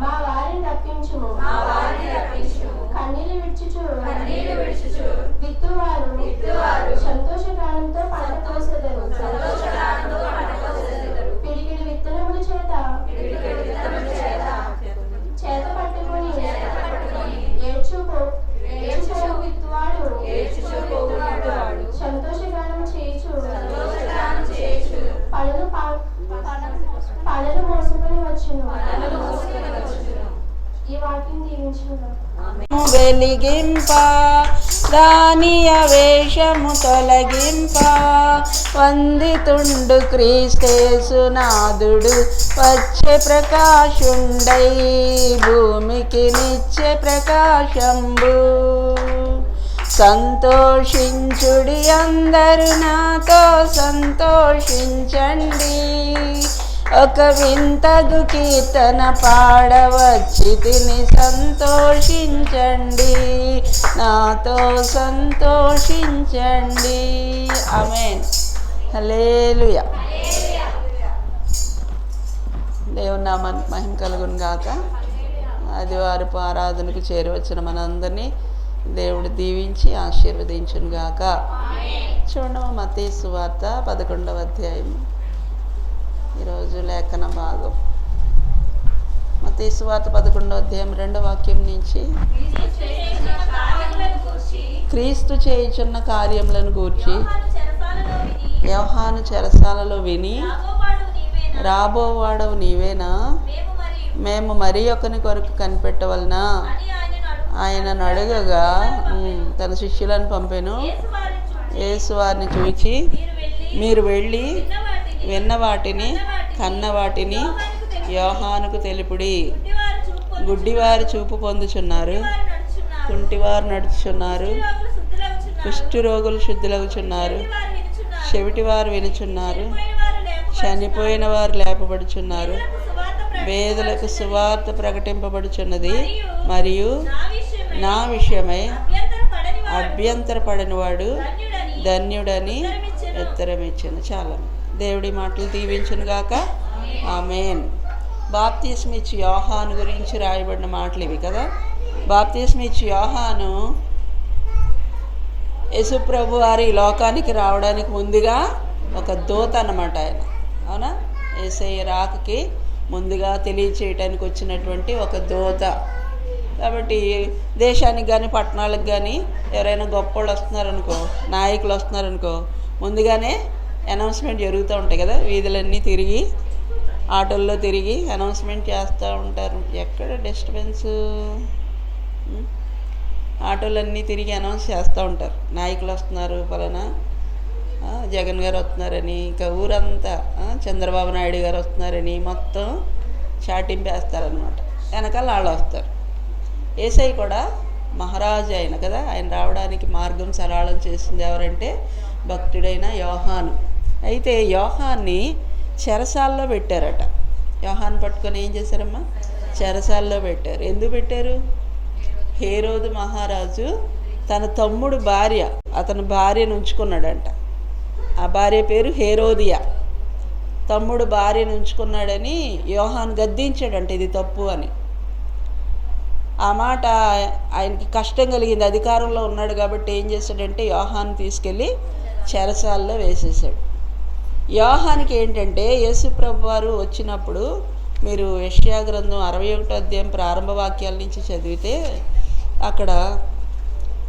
మా వారిని రప్పించుము. కన్నీళ్లు విడుచుచు విత్తువారు సంతోషగానంతో పంట కోసెదరు. పిడికిడి విత్తనముల చేత పట్టుకొని ఏడ్చుకో విత్తువాడు సంతోషగానము చేయుచు పనులు మోసుకొని వచ్చును. ఈ వాక్యం దీవించును. వెలిగింప దాని అవేశము తొలగింప వందితుండు క్రీస్తేసునాథుడు వచ్చే ప్రకాశుండై భూమికి నిచ్చే ప్రకాశంబు. సంతోషించుడి అందరూ నాతో సంతోషించండి. ఒక వింతగు కీర్తన పాడవచ్చి తిని సంతోషించండి, నాతో సంతోషించండి. ఆమేన్. హల్లెలూయా. దేవుని నామానికి మహిమ కలుగును గాక. ఆదివారపు ఆరాధనకు చేరవచ్చిన మనందరినీ దేవుడు దీవించి ఆశీర్వదించును గాక. చూడము మత్తయి సువార్త 11వ అధ్యాయం ఈరోజు లేఖన భాగం. మత్తయి సువార్త 11వ అధ్యాయం 2వ వాక్యం నుంచి క్రీస్తు చేయుచున్న కార్యములను గూర్చి యోహాను చెరసాలలో విని రాబోవాడవు నీవేనా, మేము మరి ఒకని కొరకు కనిపెట్టవలనా ఆయనను అడగగా తన శిష్యులను పంపెను. యేసు వారిని చూచి మీరు వెళ్ళి విన్న వాటిని కన్న వాటిని యోహానుకు తెలుపుడి. గుడ్డివారు చూపు పొందుచున్నారు, కుంటివారు నడుచుచున్నారు, కుష్ఠరోగులు శుద్ధులగుచున్నారు, చెవిటివారు వినుచున్నారు, చనిపోయిన వారు లేపబడుచున్నారు, వేదులకు సువార్త ప్రకటింపబడుచున్నది, మరియు నా విషయమై అభ్యంతరపడని వాడు ధన్యుడని ఉత్తరమిచ్చాను. చాలా దేవుడి మాటలు దీవించును గాక. ఆమేన్. బాప్తిస్మ ఇచ్చి యోహాను గురించి రాయబడిన మాటలు ఇవి కదా. బాప్తిస్మ ఇచ్చి యోహాను యేసుప్రభు వారి లోకానికి రావడానికి ముందుగా ఒక దూత అన్నమాట ఆయన. అవునా? యేసయ్య రాకకి ముందుగా తెలియచేయటానికి వచ్చినటువంటి ఒక దూత. కాబట్టి దేశానికి కానీ పట్టణాలకు కానీ ఎవరైనా గొప్పోళ్ళు వస్తున్నారనుకో, నాయకులు వస్తున్నారనుకో, ముందుగానే అనౌన్స్మెంట్ జరుగుతూ ఉంటాయి కదా. వీధులన్నీ తిరిగి ఆటోల్లో తిరిగి అనౌన్స్మెంట్ చేస్తూ ఉంటారు. ఎక్కడ డిస్టర్బెన్స్, ఆటోలన్నీ తిరిగి అనౌన్స్ చేస్తూ ఉంటారు. నాయకులు వస్తున్నారు, పలానా జగన్ గారు వస్తున్నారని, ఇంకా ఊరంతా చంద్రబాబు నాయుడు గారు వస్తున్నారని మొత్తం చాటింపేస్తారనమాట. వెనకాల వాళ్ళు వస్తారు. యేసయ్య కూడా మహారాజు అయిన కదా, ఆయన రావడానికి మార్గం సరళం చేసింది ఎవరంటే భక్తుడైన యోహాను. అయితే యోహాన్ని చెరసాల్లో పెట్టారట. యోహాను పట్టుకొని ఏం చేశారమ్మా? చెరసాల్లో పెట్టారు. ఎందుకు పెట్టారు? హేరోదు మహారాజు తన తమ్ముడు భార్య, అతని భార్యను ఉంచుకున్నాడంట. ఆ భార్య పేరు హేరోదియా. తమ్ముడు భార్యను ఉంచుకున్నాడని యోహాను గద్దించాడంట, ఇది తప్పు అని. ఆ మాట ఆయనకి కష్టం కలిగింది. అధికారంలో ఉన్నాడు కాబట్టి ఏం చేశాడంటే యోహాను తీసుకెళ్ళి చెరసాల్లో వేసేసాడు. యోహానికి ఏంటంటే యేసుప్రభు వారు వచ్చినప్పుడు మీరు యెషయా గ్రంథం 61వ అధ్యాయం ప్రారంభ వాక్యాల నుంచి చదివితే అక్కడ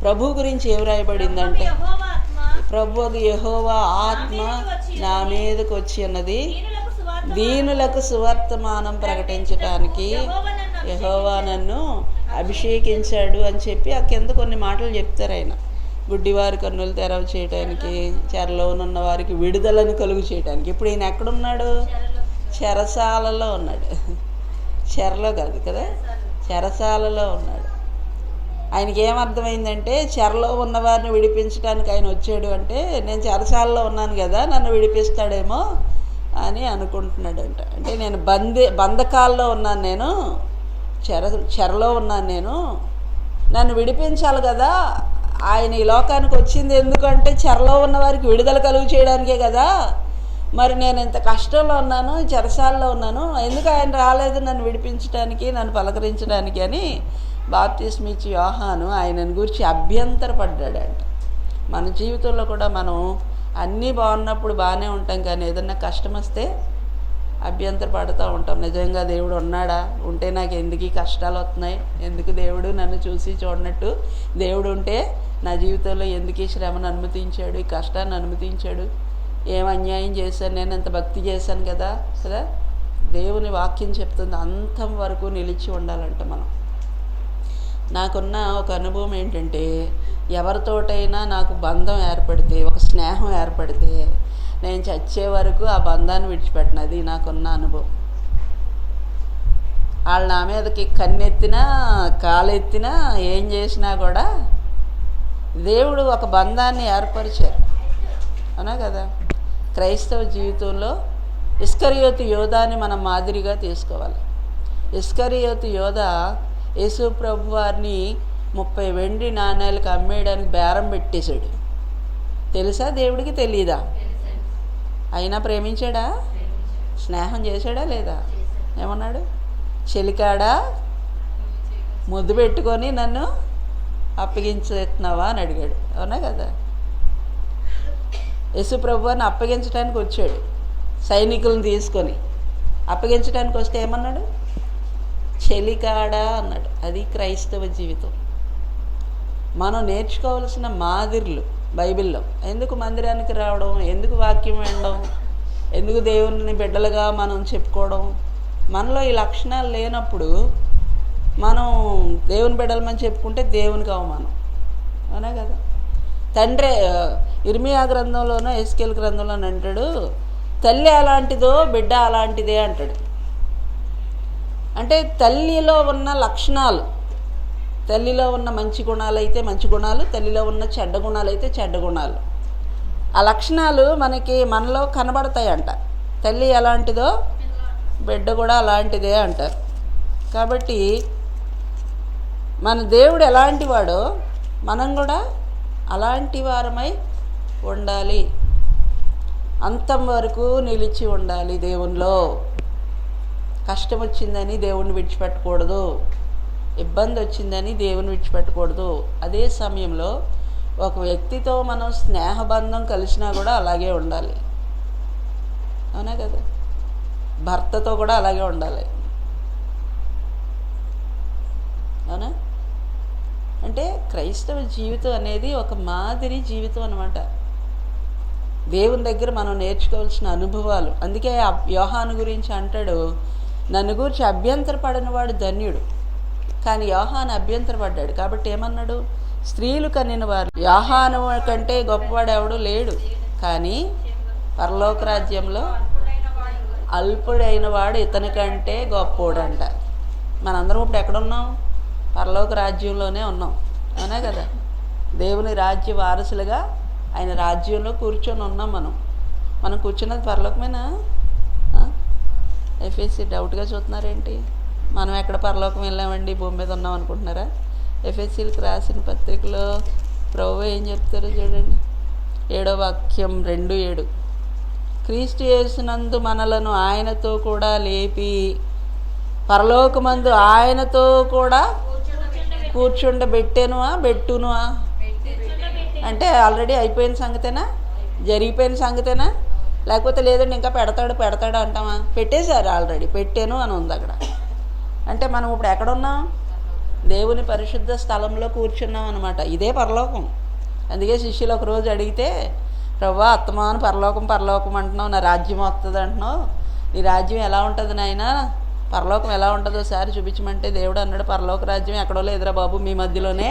ప్రభు గురించి ఏం రాయబడిందంటే, ప్రభువు యెహోవా ఆత్మ నా మీదకి వచ్చి ఉన్నది, దీనులకు సువర్తమానం ప్రకటించటానికి యెహోవా నన్ను అభిషేకించాడు అని చెప్పి ఆ కింద కొన్ని మాటలు చెప్తారు ఆయన. గుడ్డివారి కన్నులు తెరవ చేయడానికి, చెరలో ఉన్న వారికి విడుదలను కలుగు చేయడానికి. ఇప్పుడు ఈయన ఎక్కడున్నాడు? చెరసాలలో ఉన్నాడు. చెరలో కాదు కదా, చెరసాలలో ఉన్నాడు. ఆయనకి ఏమర్థమైందంటే చెరలో ఉన్నవారిని విడిపించడానికి ఆయన వచ్చాడు అంటే నేను చెరసాలలో ఉన్నాను కదా, నన్ను విడిపిస్తాడేమో అని అనుకుంటున్నాడంట. అంటే నేను బంధకాల్లో ఉన్నాను, నేను చెరలో ఉన్నాను, నేను నన్ను విడిపించాలి కదా. ఆయన ఈ లోకానికి వచ్చింది ఎందుకంటే చెరలో ఉన్న వారికి విడుదల కలుగు చేయడానికే కదా. మరి నేను ఇంత కష్టంలో ఉన్నాను, చెరసాల్లో ఉన్నాను, ఎందుకు ఆయన రాలేదు నన్ను విడిపించడానికి, నన్ను పలకరించడానికి అని బాప్తిస్మ ఇచ్చి యోహాను ఆయనను గురించి అభ్యంతరపడ్డాడంట. మన జీవితంలో కూడా మనం అన్నీ బాగున్నప్పుడు బాగానే ఉంటాం, కానీ ఏదన్నా కష్టం వస్తే అభ్యంతరపడుతూ ఉంటాం. నిజంగా దేవుడు ఉన్నాడా? ఉంటే నాకు ఎందుకు ఈ కష్టాలు వస్తున్నాయి? ఎందుకు దేవుడు నన్ను చూసి చూడనట్టు? దేవుడు ఉంటే నా జీవితంలో ఎందుకు ఈ శ్రమను అనుమతించాడు, ఈ కష్టాన్ని అనుమతించాడు? ఏం అన్యాయం చేశాను, నేను ఎంత భక్తి చేశాను కదా. దేవుని వాక్యం చెప్తుంది అంతం వరకు నిలిచి ఉండాలంట మనం. నాకున్న ఒక అనుభవం ఏంటంటే, ఎవరితోటైనా నాకు బంధం ఏర్పడితే, ఒక స్నేహం ఏర్పడితే నేను చచ్చే వరకు ఆ బంధాన్ని విడిచిపెట్టను. అది నాకున్న అనుభవం. వాళ్ళు నా మీదకి కన్నెత్తినా కాలెత్తినా ఏం చేసినా కూడా దేవుడు ఒక బంధాన్ని ఏర్పరిచారు, అవునా కదా. క్రైస్తవ జీవితంలో ఇస్కరియోతు యోధాని మనం మాదిరిగా తీసుకోవాలి. ఇస్కరియోతు యోధ యేసు ప్రభు వారిని 30 వెండి నాణేలకు అమ్మేయడానికి బేరం పెట్టేశాడు. తెలుసా? దేవుడికి తెలీదా? అయినా ప్రేమించాడా? స్నేహం చేశాడా లేదా? ఏమన్నాడు? చెలికాడా, ముద్దు పెట్టుకొని నన్ను అప్పగించేస్తున్నావా అని అడిగాడు, అవునా కదా. యేసు ప్రభువాన్ని అప్పగించడానికి వచ్చాడు, సైనికులను తీసుకొని అప్పగించడానికి వస్తే ఏమన్నాడు? చెలికాడా అన్నాడు. అది క్రైస్తవ జీవితం. మనం నేర్చుకోవాల్సిన మాదిరులు బైబిల్లో. ఎందుకు మందిరానికి రావడం, ఎందుకు వాక్యం వినడం, ఎందుకు దేవుని బిడ్డలుగా మనం చెప్పుకోవడం? మనలో ఈ లక్షణాలు లేనప్పుడు మనం దేవుని బిడ్డలమని చెప్పుకుంటే దేవునికి అవమానం, అవునా కదా. తండ్రి ఇర్మియా గ్రంథంలోనో ఎస్కేల్ గ్రంథంలోనో అంటాడు, తల్లి అలాంటిదో బిడ్డ అలాంటిదే అంటాడు. అంటే తల్లిలో ఉన్న లక్షణాలు, తల్లిలో ఉన్న మంచి గుణాలు అయితే మంచి గుణాలు, తల్లిలో ఉన్న చెడ్డ గుణాలు అయితే చెడ్డ గుణాలు. ఆ లక్షణాలు మనలో కనబడతాయంట. తల్లి ఎలాంటిదో బిడ్డ కూడా అలాంటిదే అంటారు. కాబట్టి మన దేవుడు ఎలాంటి వాడో మనం కూడా అలాంటి వారమై ఉండాలి. అంతం వరకు నిలిచి ఉండాలి దేవునిలో. కష్టం వచ్చిందని దేవుణ్ణి విడిచిపెట్టకూడదు, ఇబ్బంది వచ్చిందని దేవుని విడిచిపెట్టకూడదు. అదే సమయంలో ఒక వ్యక్తితో మనం స్నేహబంధం కలిసినా కూడా అలాగే ఉండాలి, అవునా కదా. భర్తతో కూడా అలాగే ఉండాలి, అవునా. అంటే క్రైస్తవ జీవితం అనేది ఒక మాదిరి జీవితం అన్నమాట. దేవుని దగ్గర మనం నేర్చుకోవాల్సిన అనుభవాలు. అందుకే యోహాను గురించి అంటాడు, నన్ను గురించి అభ్యంతరపడని వాడు ధన్యుడు. కానీ యోహాను అభ్యంతరపడ్డాడు కాబట్టి ఏమన్నాడు? స్త్రీలు కనిన వారు యోహాను కంటే గొప్పవాడు ఎవడు లేడు, కానీ పరలోక రాజ్యంలో అల్పుడైన వాడు ఇతని కంటే గొప్పోడంట. మనందరం ఇప్పుడు ఎక్కడున్నాం? పరలోక రాజ్యంలోనే ఉన్నాం, అవునా కదా? దేవుని రాజ్య వారసులుగా ఆయన రాజ్యంలో కూర్చొని ఉన్నాం. మనం కూర్చున్నది పరలోకమేనా? ఎఫ్ఎస్సి డౌట్గా చూస్తున్నారేంటి? మనం ఎక్కడ పరలోకం వెళ్ళామండి, భూమి మీద ఉన్నాం అనుకుంటున్నారా? ఎఫ్ఎస్సీలకు రాసిన పత్రికలో ప్రభువు ఏం చెప్తారో చూడండి. 7వ వాక్యం 2:7. క్రీస్తు యేసునందు మనలను ఆయనతో కూడా లేపి పరలోకమందు ఆయనతో కూడా బెట్టునువా అంటే ఆల్రెడీ అయిపోయిన సంగతేనా? జరిగిపోయిన సంగతేనా? లేకపోతే లేదండి ఇంకా పెడతాడు అంటామా? పెట్టేశారు, ఆల్రెడీ పెట్టాను అని ఉంది అక్కడ. అంటే మనం ఇప్పుడు ఎక్కడున్నాం? దేవుని పరిశుద్ధ స్థలంలో కూర్చున్నాం అనమాట. ఇదే పరలోకం. అందుకే శిష్యులు ఒకరోజు అడిగితే, ప్రభువా అత్తమాను పరలోకం అంటున్నావు, నా రాజ్యం వస్తుంది అంటున్నావు, నీ రాజ్యం ఎలా ఉంటుంది నాయనా, పరలోకం ఎలా ఉంటుందో ఒకసారి చూపించమంటే దేవుడు అన్నాడు, పరలోక రాజ్యం ఎక్కడో లేదురా బాబు, మీ మధ్యలోనే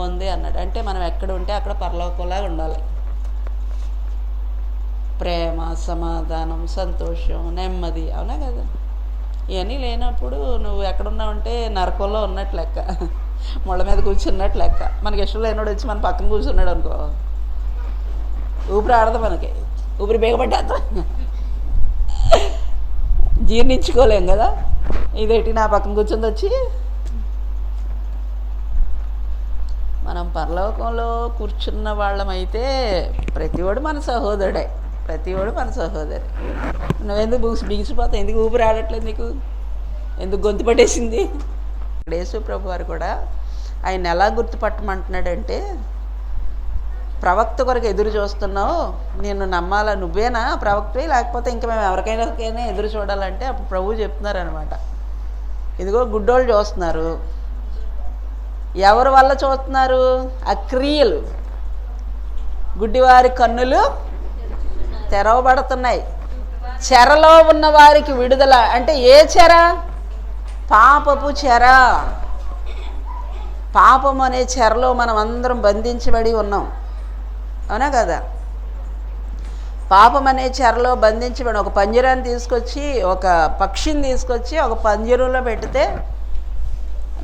ఉంది అన్నాడు. అంటే మనం ఎక్కడ ఉంటే అక్కడ పరలోకంలా ఉండాలి. ప్రేమ, సమాధానం, సంతోషం, నెమ్మది, అవునా కదా? ఇవన్నీ లేనప్పుడు నువ్వు ఎక్కడున్నావంటే నరకంలో ఉన్నట్టు లెక్క, ముళ్ళ మీద కూర్చున్నట్టు లెక్క. మనకి ఇష్టం లేనివాడు వచ్చి మన పక్కన కూర్చున్నాడు అనుకో, ఊపిరి ఆడదు, మనకి ఊపిరి బేగపడ్డేద్దాం, జీర్ణించుకోలేం కదా. ఇదేంటి నా పక్కన కూర్చుంది వచ్చి. మనం పరలోకంలో కూర్చున్న వాళ్ళమైతే ప్రతివాడు మన సహోదరుడే. నువ్వెందుకు బిగిసిపోతావు? ఎందుకు ఊపిరి ఆడట్లేదు నీకు? ఎందుకు గొంతు పట్టేసింది? యేసు ప్రభు వారు కూడా ఆయన ఎలా గుర్తుపట్టమంటున్నాడంటే, ప్రవక్త కొరకు ఎదురు చూస్తున్నావు, నేను నమ్మాలా, నువ్వేనా ప్రవక్తవి, లేకపోతే ఇంకా మేము ఎవరికైనా ఎదురు చూడాలంటే అప్పుడు ప్రభువు చెప్తున్నారనమాట, ఇదిగో గుడ్డోళ్ళు చూస్తున్నారు. ఎవరి వల్ల చూస్తున్నారు? అక్రియలు. గుడ్డివారి కన్నులు తెరవబడుతున్నాయి. చెరలో ఉన్న వారికి విడుదల. అంటే ఏ చెర? పాపపు చెర. పాపం అనే చెరలో మనం అందరం బంధించబడి ఉన్నాం, అవునా కదా? పాపం అనే చెరలో బంధించబడి ఒక పంజరాన్ని తీసుకొచ్చి, ఒక పక్షిని తీసుకొచ్చి ఒక పంజరంలో పెడితే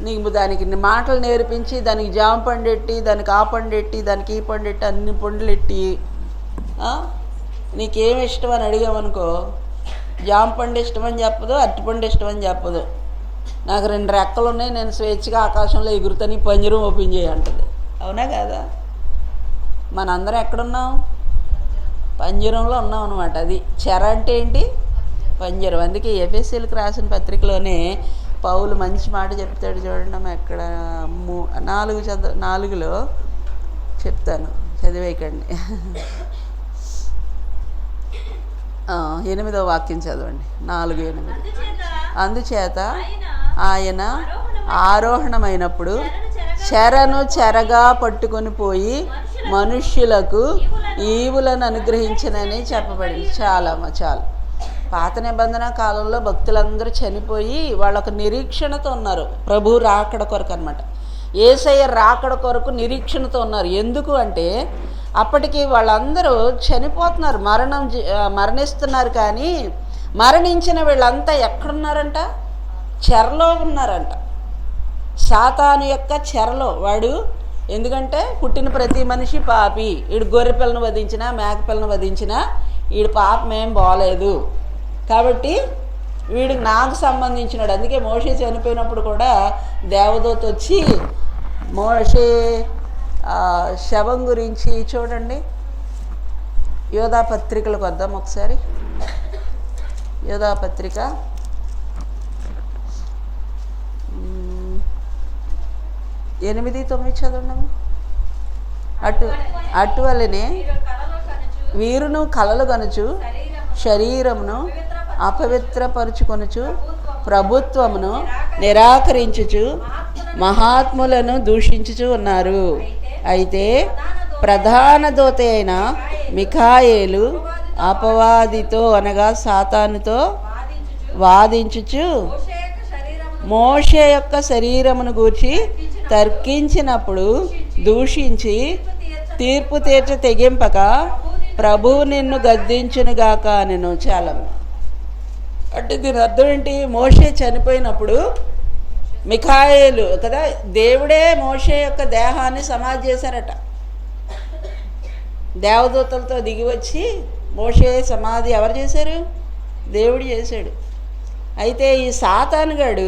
నీకు దానికి మాటలు నేర్పించి, దానికి జామ పండు ఎట్టి, దానికి ఆ పండు ఎట్టి, దానికి ఈ పండు ఎట్టి, అన్ని పండ్లు ఎట్టి, నీకేమి ఇష్టం అని అడిగామనుకో, జామ పండు ఇష్టమని చెప్పదు, అరటిపండు ఇష్టమని చెప్పదు. నాకు 2 రెక్కలు ఉన్నాయి, నేను స్వేచ్ఛగా ఆకాశంలో ఎగురుతాను, పంజరం ఓపెన్ చేయంటది, అవునా కదా? మనందరం ఎక్కడున్నాం? పంజరంలో ఉన్నాం అనమాట. అది చెర అంటే ఏంటి? పంజరం. అందుకే ఎఫెసీలకు రాసిన పత్రికలోనే పౌలు మంచి మాట చెప్తాడు చూడండి. ఎక్కడ 4:4లో చెప్తాను, చదివేయకండి. 8వ వాక్యం చదవండి. 4:8. అందుచేత ఆయన ఆరోహణమైనప్పుడు చెరను చెరగా పట్టుకొని పోయి మనుష్యులకు ఈవులను అనుగ్రహించనని చెప్పబడింది. చాలు. పాత నిబంధన కాలంలో భక్తులందరూ చనిపోయి వాళ్ళొక నిరీక్షణతో ఉన్నారు, ప్రభు రాకడ కొరకు అనమాట. యేసయ్య రాకడ కొరకు నిరీక్షణతో ఉన్నారు. ఎందుకు అంటే అప్పటికి వాళ్ళందరూ చనిపోతున్నారు, మరణిస్తున్నారు. కానీ మరణించిన వీళ్ళంతా ఎక్కడున్నారంట? చెరలో ఉన్నారంట. సాతాను యొక్క చెరలో వాడు. ఎందుకంటే పుట్టిన ప్రతి మనిషి పాపి. వీడు గొర్రె పిల్లను వధించినా, మేక పిల్లను వధించినా వీడు పాపం ఏం బాగలేదు కాబట్టి వీడు నాకు సంబంధించినాడు. అందుకే మోషే చనిపోయినప్పుడు కూడా దేవదూత వచ్చి మోషే శవం గురించి చూడండి. యోధా పత్రికలకు వద్దాం ఒకసారి. యోధా పత్రిక 8-9 చదవండి. అటువలనే వీరును కలలు గనుచు శరీరమును అపవిత్రపరుచుకొనుచు ప్రభుత్వమును నిరాకరించుచు మహాత్ములను దూషించుచు ఉన్నారు. అయితే ప్రధాన దూత అయిన మిఖాయేలు అపవాదితో అనగా సాతానుతో వాదించుచు మోషే యొక్క శరీరమును గూర్చి తర్కించినప్పుడు దూషించి తీర్పు తీర్చ తెగింపక ప్రభువు నిన్ను గద్దించునుగాక అనెను. చాలా అంటే దీని అర్థం ఏంటి? మోషే చనిపోయినప్పుడు మిఖాయేలు కదా, దేవుడే మోషే యొక్క దేహాన్ని సమాధి చేశారట. దేవదూతలతో దిగి వచ్చి మోషే సమాధి ఎవరు చేశారు? దేవుడు చేశాడు. అయితే ఈ సాతానుగాడు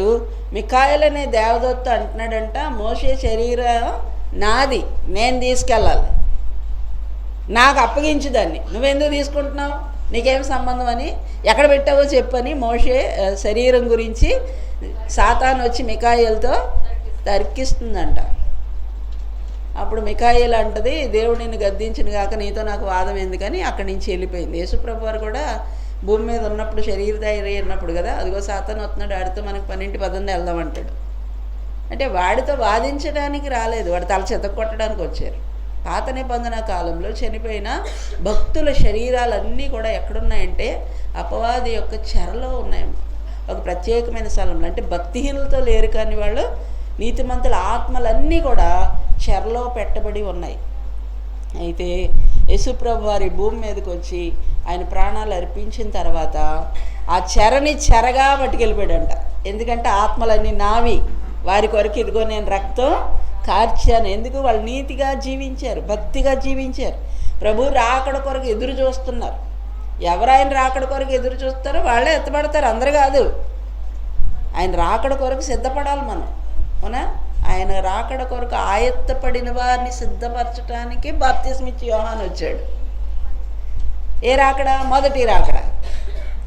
మిఖాయేలు అనే దేవదూత అంటున్నాడంట, మోషే శరీరం నాది, నేను తీసుకెళ్ళాలి, నాకు అప్పగించు దాన్ని, నువ్వెందుకు తీసుకుంటున్నావు, నీకేం సంబంధం అని, ఎక్కడ పెట్టావో చెప్పని మోషే శరీరం గురించి సాతాను వచ్చి మిఖాయేలుతో తర్కిస్తుందంట. అప్పుడు మిఖాయేలు అంటది, దేవుడు నిన్ను గద్దించిన కాక నీతో నాకు వాదం ఎందుకని అక్కడి నుంచి వెళ్ళిపోయింది. యేసుప్రభు వారు కూడా భూమి మీద ఉన్నప్పుడు శరీరధారి ఉన్నప్పుడు కదా, అదిగో సాతాను వస్తున్నాడు, వాడితో మనకు 12:10 వెళ్దామంటాడు. అంటే వాడితో వాదించడానికి రాలేదు, వాడి తల చెతకొట్టడానికి వచ్చారు. పాత నిబంధన కాలంలో చనిపోయిన భక్తుల శరీరాలన్నీ కూడా ఎక్కడున్నాయంటే అపవాది యొక్క చెరలో ఉన్నాయమ్మ, ఒక ప్రత్యేకమైన స్థలంలో. అంటే భక్తిహీనులతో లేరు కానీ వాళ్ళు, నీతిమంతుల ఆత్మలన్నీ కూడా చెరలో పెట్టబడి ఉన్నాయి. అయితే యేసుప్రభు వారి భూమి మీదకి వచ్చి ఆయన ప్రాణాలు అర్పించిన తర్వాత ఆ చెరని చెరగా పట్టుకెళ్ళిపోయాడంట. ఎందుకంటే ఆత్మలన్నీ నావి, వారి కొరకు ఇదిగో నేను రక్తం కార్చాను. ఎందుకు? వాళ్ళు నీతిగా జీవించారు, భక్తిగా జీవించారు, ప్రభు రాకడ కొరకు ఎదురు చూస్తున్నారు. ఎవరైనా రాకడ కొరకు ఎదురు చూస్తారో వాళ్ళే ఎత్తబడతారు, అందరు కాదు. ఆయన రాకడ కొరకు సిద్ధపడాలి మనం, అవునా? ఆయన రాకడ కొరకు ఆయత్తపడిన వారిని సిద్ధపరచడానికి బాప్తిస్మిచ్చి యోహాను వచ్చాడు. ఏ రాకడ? మొదటి రాకడ,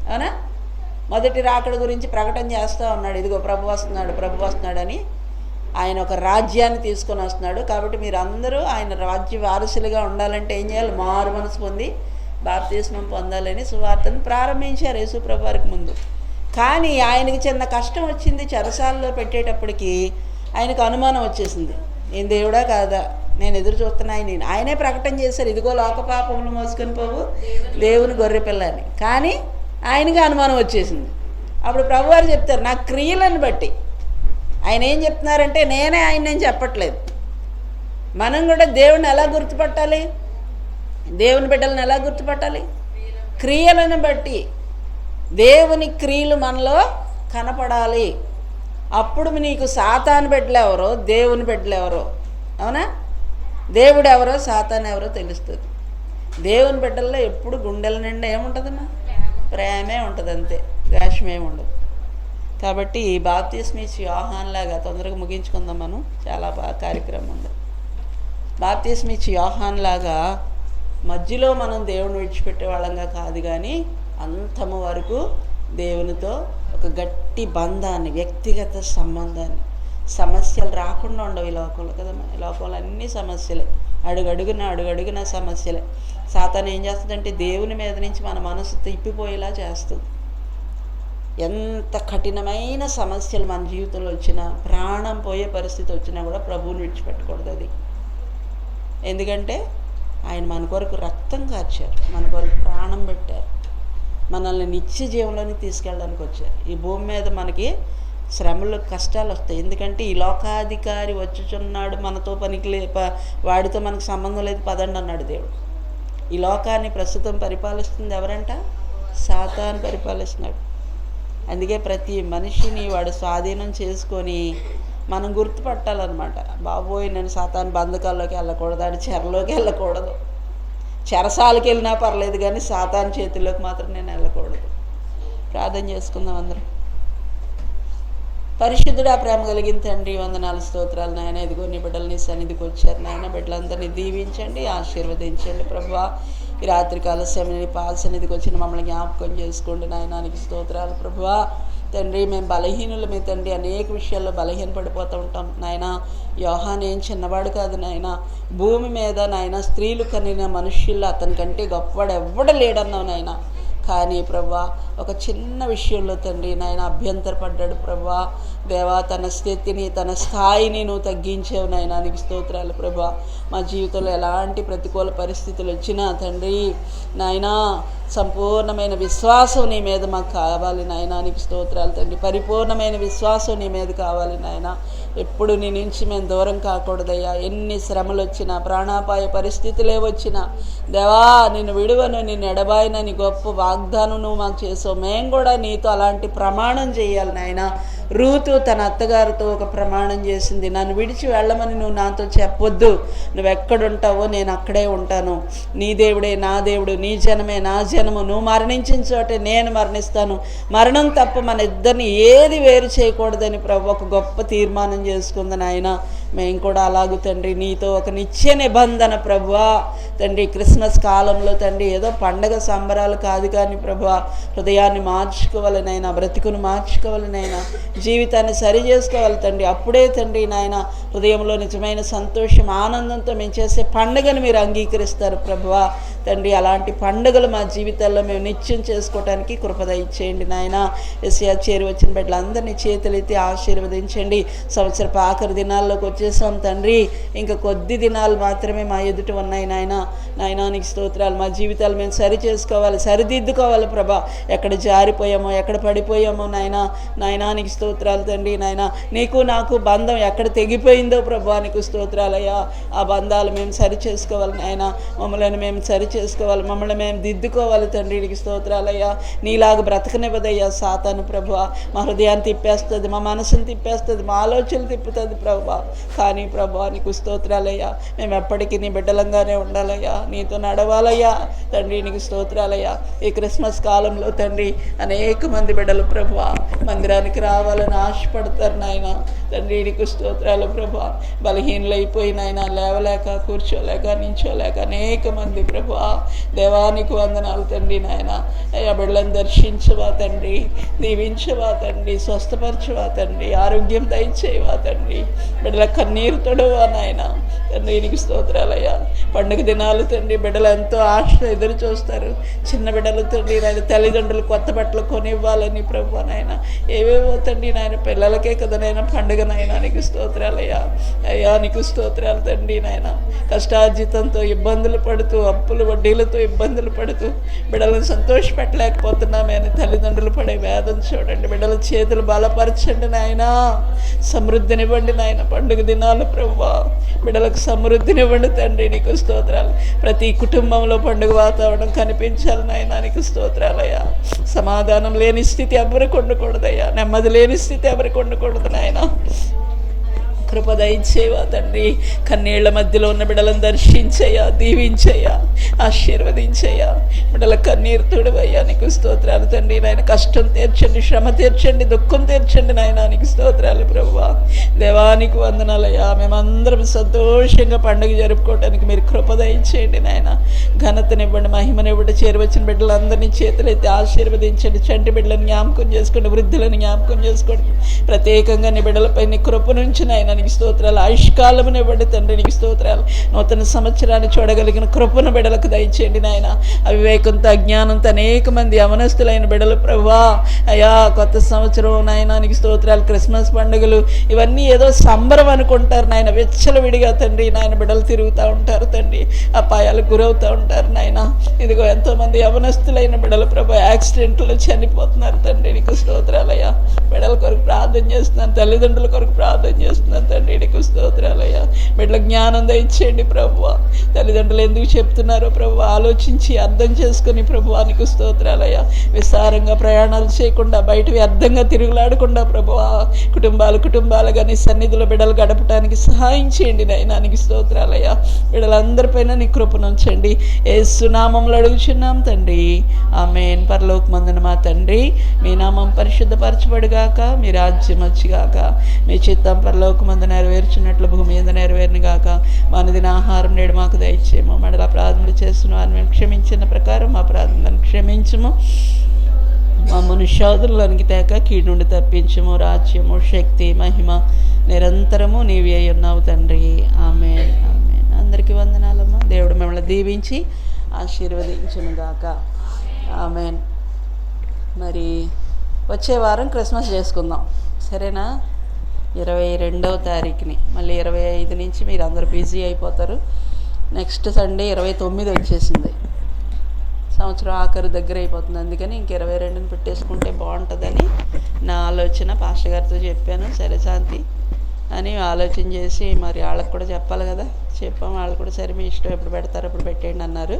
అవునా? మొదటి రాకడ గురించి ప్రకటన చేస్తూ ఉన్నాడు, ఇదిగో ప్రభు వస్తున్నాడు, ప్రభు వస్తున్నాడని. ఆయన ఒక రాజ్యాన్ని తీసుకొని వస్తున్నాడు. కాబట్టి మీరు అందరూ ఆయన రాజ్య వారసులుగా ఉండాలంటే ఏం చేయాలి? మారు మనసు పొంది బాప్తిస్మం పొందాలని సువార్తను ప్రారంభించారు యేసుప్రభు వారికి ముందు. కానీ ఆయనకి చిన్న కష్టం వచ్చింది. చెరసాలలో పెట్టేటప్పటికి ఆయనకు అనుమానం వచ్చేసింది, నేను దేవుడా కాదా, నేను ఎదురు చూస్తున్నా. ఆయనే ప్రకటన చేశారు, ఇదిగో లోక పాపములు మోసుకొని పోవు దేవుని గొర్రె పిల్లని. కానీ ఆయనకి అనుమానం వచ్చేసింది. అప్పుడు ప్రభువారు చెప్తారు, నా క్రియలను బట్టి. ఆయన ఏం చెప్తున్నారంటే నేనే ఆయన చెప్పట్లేదు. మనం కూడా దేవుని ఎలా గుర్తుపట్టాలి? దేవుని బిడ్డలను ఎలా గుర్తుపట్టాలి? క్రియలను బట్టి. దేవుని క్రియలు మనలో కనపడాలి. అప్పుడు నీకు సాతాను బిడ్డలు ఎవరో, దేవుని బిడ్డలు ఎవరో, అవునా? దేవుడు ఎవరో సాతాను ఎవరో తెలుస్తుంది. దేవుని బిడ్డల్లో ఎప్పుడు గుండెల నిండా ఏముంటుందమ్మా? ప్రేమే ఉంటుంది, అంతే, ద్వేషమేమి ఉండదు. కాబట్టి బాప్తిస్మిచ్చి యోహాన్లాగా తొందరగా ముగించుకుందాం మనం, చాలా బాగా కార్యక్రమం ఉంది. బాప్తిస్మిచ్చి యోహాన్లాగా మధ్యలో మనం దేవుని విడిచిపెట్టే వాళ్ళంగా కాదు, కానీ అంతము వరకు దేవునితో ఒక గట్టి బంధాన్ని, వ్యక్తిగత సంబంధాన్ని. సమస్యలు రాకుండా ఉండవు ఈ లోకంలో కదమ్మా. ఈ లోకంలో అన్ని సమస్యలే, అడుగడుగున సమస్యలే. సాతాను ఏం చేస్తుందంటే దేవుని మీద నుంచి మన మనసు తిప్పిపోయేలా చేస్తుంది. ఎంత కఠినమైన సమస్యలు మన జీవితంలో వచ్చినా, ప్రాణం పోయే పరిస్థితి వచ్చినా కూడా ప్రభువుని విడిచిపెట్టకూడదు. అది ఎందుకంటే ఆయన మన కొరకు రక్తం కార్చారు, మన కొరకు ప్రాణం పెట్టారు, మనల్ని నిత్య జీవంలోకి తీసుకెళ్ళడానికి వచ్చారు. ఈ భూమి మీద మనకి శ్రమలు, కష్టాలు వస్తాయి. ఎందుకంటే ఈ లోకాధికారి వచ్చుచున్నాడు, మనతో పనికి వాడితో మనకు సంబంధం లేదు, పదండి అన్నాడు దేవుడు. ఈ లోకాన్ని ప్రస్తుతం పరిపాలిస్తుంది ఎవరంట? సాతాను పరిపాలిస్తున్నాడు. అందుకే ప్రతి మనిషిని వాడు స్వాధీనం చేసుకొని మనం గుర్తుపట్టాలన్నమాట. బాబోయ్, నేను సాతాను బంధకాల్లోకి వెళ్ళకూడదు, ఆడి చెరలోకి వెళ్ళకూడదు. చెరసాలకి వెళ్ళినా పర్లేదు, కానీ సాతాను చేతుల్లోకి మాత్రం నేను వెళ్ళకూడదు. ప్రార్థన చేసుకుందాం అందరం. పరిశుద్ధుడా, ప్రేమ కలిగిన తండ్రి, వందనాలు, స్తోత్రాలు నాయన. ఇదిగో నీ బిడ్డలు నీ సన్నిధికి వచ్చారు నాయన. బిడ్డలందరినీ దీవించండి, ఆశీర్వదించండి ప్రభువా. ఈ రాత్రికాల సమయాన్ని పాద సన్నిధికి వచ్చిన మమ్మల్ని జ్ఞాపకం చేసుకోండి నాయన. నీకు స్తోత్రాలు ప్రభువా. తండ్రి, మేము బలహీనులమే తండ్రి, అనేక విషయాల్లో బలహీన పడిపోతూ ఉంటాం నాయన. యోహాను ఏం చిన్నవాడు కాదు నాయన. భూమి మీద నాయన స్త్రీలు కనిన మనుష్యుల్లో అతని కంటే గొప్పవాడు ఎవ్వడు లేడన్నావు నాయన. కానీ ప్రభువా, ఒక చిన్న విషయంలో తండ్రి నాయన అభ్యంతరపడ్డాడు ప్రభువా. దేవా, తన స్థితిని, తన స్థాయిని నువ్వు తగ్గించావు నాయన. నీకు స్తోత్రాలు ప్రభువా. మా జీవితంలో ఎలాంటి ప్రతికూల పరిస్థితులు వచ్చినా తండ్రి నాయన, సంపూర్ణమైన విశ్వాసం నీ మీద మాకు కావాలి నాయన. నీకు స్తోత్రాలు తండ్రి. పరిపూర్ణమైన విశ్వాసం నీ మీద కావాలి నాయన. ఎప్పుడు నీ నుంచి మేము దూరం కాకూడదయ్యా. ఎన్ని శ్రమలు వచ్చినా, ప్రాణాపాయ పరిస్థితులే వచ్చినా దేవా, నిన్ను విడువను, నిన్ను ఎడబాయిన నీ గొప్ప వాగ్దానం నువ్వు మాకు చేసావు. మేము కూడా నీతో అలాంటి ప్రమాణం చేయాలి నాయన. రూతు తన అత్తగారితో ఒక ప్రమాణం చేసింది, నన్ను విడిచి వెళ్ళమని నువ్వు నాతో చెప్పొద్దు, నువ్వు ఎక్కడుంటావో నేను అక్కడే ఉంటాను, నీ దేవుడే నా దేవుడు, నీ జనమే నా జనము, నువ్వు మరణించిన చోటే నేను మరణిస్తాను, మరణం తప్ప మన ఇద్దరిని ఏది వేరు చేయకూడదని ప్రభు ఒక గొప్ప తీర్మానం చేసుకుంది నాయన. మేము కూడా అలాగూ తండ్రి నీతో ఒక నిత్య నిబంధన ప్రభువా తండ్రి, క్రిస్మస్ కాలంలో తండ్రి ఏదో పండగ సంబరాలు కాదు కానీ ప్రభువా, హృదయాన్ని మార్చుకోవాలనైనా, బ్రతుకును మార్చుకోవాలనైనా, జీవితాన్ని సరి చేసుకోవాలి తండ్రి. అప్పుడే తండ్రి నాయన హృదయంలో నిజమైన సంతోషం ఆనందంతో మేము చేసే పండుగను మీరు అంగీకరిస్తారు ప్రభువా తండ్రి. అలాంటి పండుగలు మా జీవితాల్లో మేము నిత్యం చేసుకోవటానికి కృపద ఇచ్చేయండి నాయన. ఎస్ఐ చేరి వచ్చిన బిడ్డలందరినీ చేతులెత్తి ఆశీర్వదించండి. సంవత్సరపు ఆఖరి దినాల్లోకి వచ్చేసాం తండ్రి, ఇంకా కొద్ది దినాలు మాత్రమే మా ఎదుట ఉన్నాయి నాయన. నాయనానికి స్తోత్రాలు. మా జీవితాలు మేము సరి చేసుకోవాలి, సరిదిద్దుకోవాలి ప్రభా. ఎక్కడ జారిపోయామో, ఎక్కడ పడిపోయామో నాయనానికి స్తోత్రాలు తండ్రి. నాయన నీకు నాకు బంధం ఎక్కడ తెగిపోయిందో ప్రభా నీకు స్తోత్రాలయ్యా. ఆ బంధాలు మేము సరి చేసుకోవాలి నాయన. మమ్మల్ని మేము సరి చేసుకోవాలి, మమ్మల్ని మేము దిద్దుకోవాలి తండ్రి. నీకు స్తోత్రాలయ్యా. నీలాగా బ్రతకనివ్వదయ్యా సాతాను ప్రభువా. మా హృదయాన్ని తిప్పేస్తుంది, మా మనసుని తిప్పేస్తుంది, మా ఆలోచనలు తిప్పుతుంది ప్రభువా. కానీ ప్రభువా నీకు స్తోత్రాలయ్యా. మేము ఎప్పటికీ నీ బిడ్డలంగానే ఉండాలయ్యా, నీతో నడవాలయ్యా తండ్రి. నీకు స్తోత్రాలయ్యా. ఈ క్రిస్మస్ కాలంలో తండ్రి అనేక మంది బిడ్డలు ప్రభువా మందిరానికి రావాలని ఆశపడతారు నాయన తండ్రి. నీకు స్తోత్రాలు ప్రభువా. బలహీనలైపోయి నాయన లేవలేక, కూర్చోలేక, నించోలేక అనేక మంది ప్రభువా దేవానికి వందనాలు తండ్రి. నాయన అయ్యా బిడ్డలను దర్శించవా తండ్రి, దీవించవా తండ్రి, స్వస్థపరచవా తండ్రి, ఆరోగ్యం దయచేయవా తండ్రి. బిడ్డల కన్నీరు తొడవా నాయన తండ్రి. నీకు స్తోత్రాలయ్యా. పండుగ దినాలు తండ్రి బిడ్డలు ఎంతో ఆశ ఎదురు చూస్తారు. చిన్న బిడ్డలు తండ్రి నాయన తల్లిదండ్రులు కొత్త బట్టలు కొనివ్వాలని ప్రభు నాయన ఏవేవో తండ్రి నాయన పిల్లలకే కదా నాయన పండుగ నాయన. నీకు స్తోత్రాలయ్యా. అయ్యా నీకు స్తోత్రాలు తండ్రి నాయన. కష్టార్జితంతో ఇబ్బందులు పడుతూ, అప్పులు వడ్డీలతో ఇబ్బందులు పడుతూ బిడ్డలను సంతోషపెట్టలేకపోతున్నామే అని తల్లిదండ్రులు పడే వేదన చూడండి. బిడ్డల చేతులు బలపరచండి నాయన. సమృద్ధినివ్వండి నాయన. పండుగ దినాలు ప్రభువా బిడ్డలకు సమృద్ధినివ్వండి తండ్రి. నీకు స్తోత్రాలు. ప్రతి కుటుంబంలో పండుగ వాతావరణం కనిపించాలి నాయన. నీకు స్తోత్రాలయ్యా. సమాధానం లేని స్థితి ఎవరికి ఉండకూడదయ్యా. నెమ్మది లేని స్థితి ఎవరికి ఉండకూడదు నాయన. కృప దయచేవా తండ్రి. కన్నీళ్ల మధ్యలో ఉన్న బిడ్డలను దర్శించయ్యా, దీవించయ్యా, ఆశీర్వదించయ్యా. బిడ్డల కన్నీరు తుడవయ్యా. నీకు స్తోత్రాలు తండ్రి నాయన. కష్టం తీర్చండి, శ్రమ తీర్చండి, దుఃఖం తీర్చండి నాయన. నీకు స్తోత్రాలు ప్రభువా. దేవానికి వందనాలయ్యా. మేమందరం సంతోషంగా పండుగ జరుపుకోవడానికి మీరు కృప దయచేయండి నాయన. ఘనతనివ్వండి, మహిమనివ్వండి. చేరువచ్చిన బిడ్డలందరినీ చేతులైతే ఆశీర్వదించండి. చంటి బిడ్డలను జ్ఞాపకం చేసుకోండి, వృద్ధులను జ్ఞాపకం చేసుకోండి. ప్రత్యేకంగా నీ బిడ్డలపై నీ కృప నుంచి నాయన నీకు స్తోత్రాలు. ఆయుష్కాలమును ఇవ్వండి తండ్రి. నీకు స్తోత్రాలు. నూతన సంవత్సరాన్ని చూడగలిగిన కృపను బిడ్డలకు దయచేయండి నాయన. అవివేకంతో, అజ్ఞానంతో అనేక మంది అవనస్తులైన బిడ్డలు ప్రభువా అయ్యా కొత్త సంవత్సరం నాయన నీకు స్తోత్రాలు. క్రిస్మస్ పండుగలు ఇవన్నీ ఏదో సంబరం అనుకుంటారు నాయన. విచ్చలవిడిగా తండ్రి నాయన బిడ్డలు తిరుగుతూ ఉంటారు తండ్రి. అపాయాలకు గురవుతూ ఉంటారు నాయన. ఇదిగో ఎంతోమంది అవనస్తులైన బిడ్డలు ప్రభు యాక్సిడెంట్లో చనిపోతున్నారు తండ్రి. నీకు స్తోత్రాలయ్యా. బిడ్డల కొరకు ప్రార్థన చేస్తున్నాను, తల్లిదండ్రుల కొరకు ప్రార్థన చేస్తున్నాను తండ్రి. నీకు స్తోత్రాలయ్యా. బిడ్డల జ్ఞానం దయచేయండి ప్రభువా. తల్లిదండ్రులు ఎందుకు చెప్తున్నారో ప్రభు ఆలోచించి అర్థం చేసుకుని ప్రభువా నీకు స్తోత్రాలయ్యా. విస్తారంగా ప్రయాణాలు చేయకుండా, బయట వ్యర్థంగా తిరుగులాడకుండా ప్రభువా కుటుంబాలుగా నీ సన్నిధిలో బిడ్డలు గడపడానికి సహాయం చేయండి నాయనా. నీకు స్తోత్రాలయ్యా. బిడ్డలందరిపైన నీ కృపను ఉంచండి. యేసు నామములో అడుగుచున్నాం తండ్రి, ఆమేన్. పరలోకమందున మా తండ్రి, మీ నామం పరిశుద్ధపరచబడుగాక, మీ రాజ్యం వచ్చుగాక, మీ చిత్తం పరలోకమందు నెరవేర్చినట్లు భూమి మీద నెరవేరును గాక. మా అనుదిన ఆహారం నేడు మాకు దయచేయము. మరలా ప్రార్థనలు చేస్తున్న వారిని మేము క్షమించిన ప్రకారం మా ప్రార్థనలను క్షమించము. మమ్మల్ని శోధనలోనికి తేక కీడు నుండి తప్పించము. రాజ్యము, శక్తి, మహిమ నిరంతరము నీవే ఉన్నావు తండ్రి. ఆమేన్, ఆమేన్. అందరికీ వందనాలమ్మా. దేవుడు మిమ్మల్ని దీవించి ఆశీర్వదించును గాక. ఆమేన్. మరి వచ్చే వారం క్రిస్మస్ చేసుకుందాం, సరేనా? 22వ తారీఖుని. మళ్ళీ 25 నుంచి మీరు అందరూ బిజీ అయిపోతారు. నెక్స్ట్ సండే 29 వచ్చేసింది. సంవత్సరం ఆఖరు దగ్గర అయిపోతుంది. అందుకని ఇంక 22ని పెట్టేసుకుంటే బాగుంటుందని నా ఆలోచన. పాస్టర్ గారితో చెప్పాను, సరే శాంతి అని ఆలోచన చేసి మరి వాళ్ళకి కూడా చెప్పాలి కదా, చెప్పాము. వాళ్ళు కూడా సరే మీ ఇష్టం, ఎప్పుడు పెడతారో అప్పుడు పెట్టేయండి అన్నారు.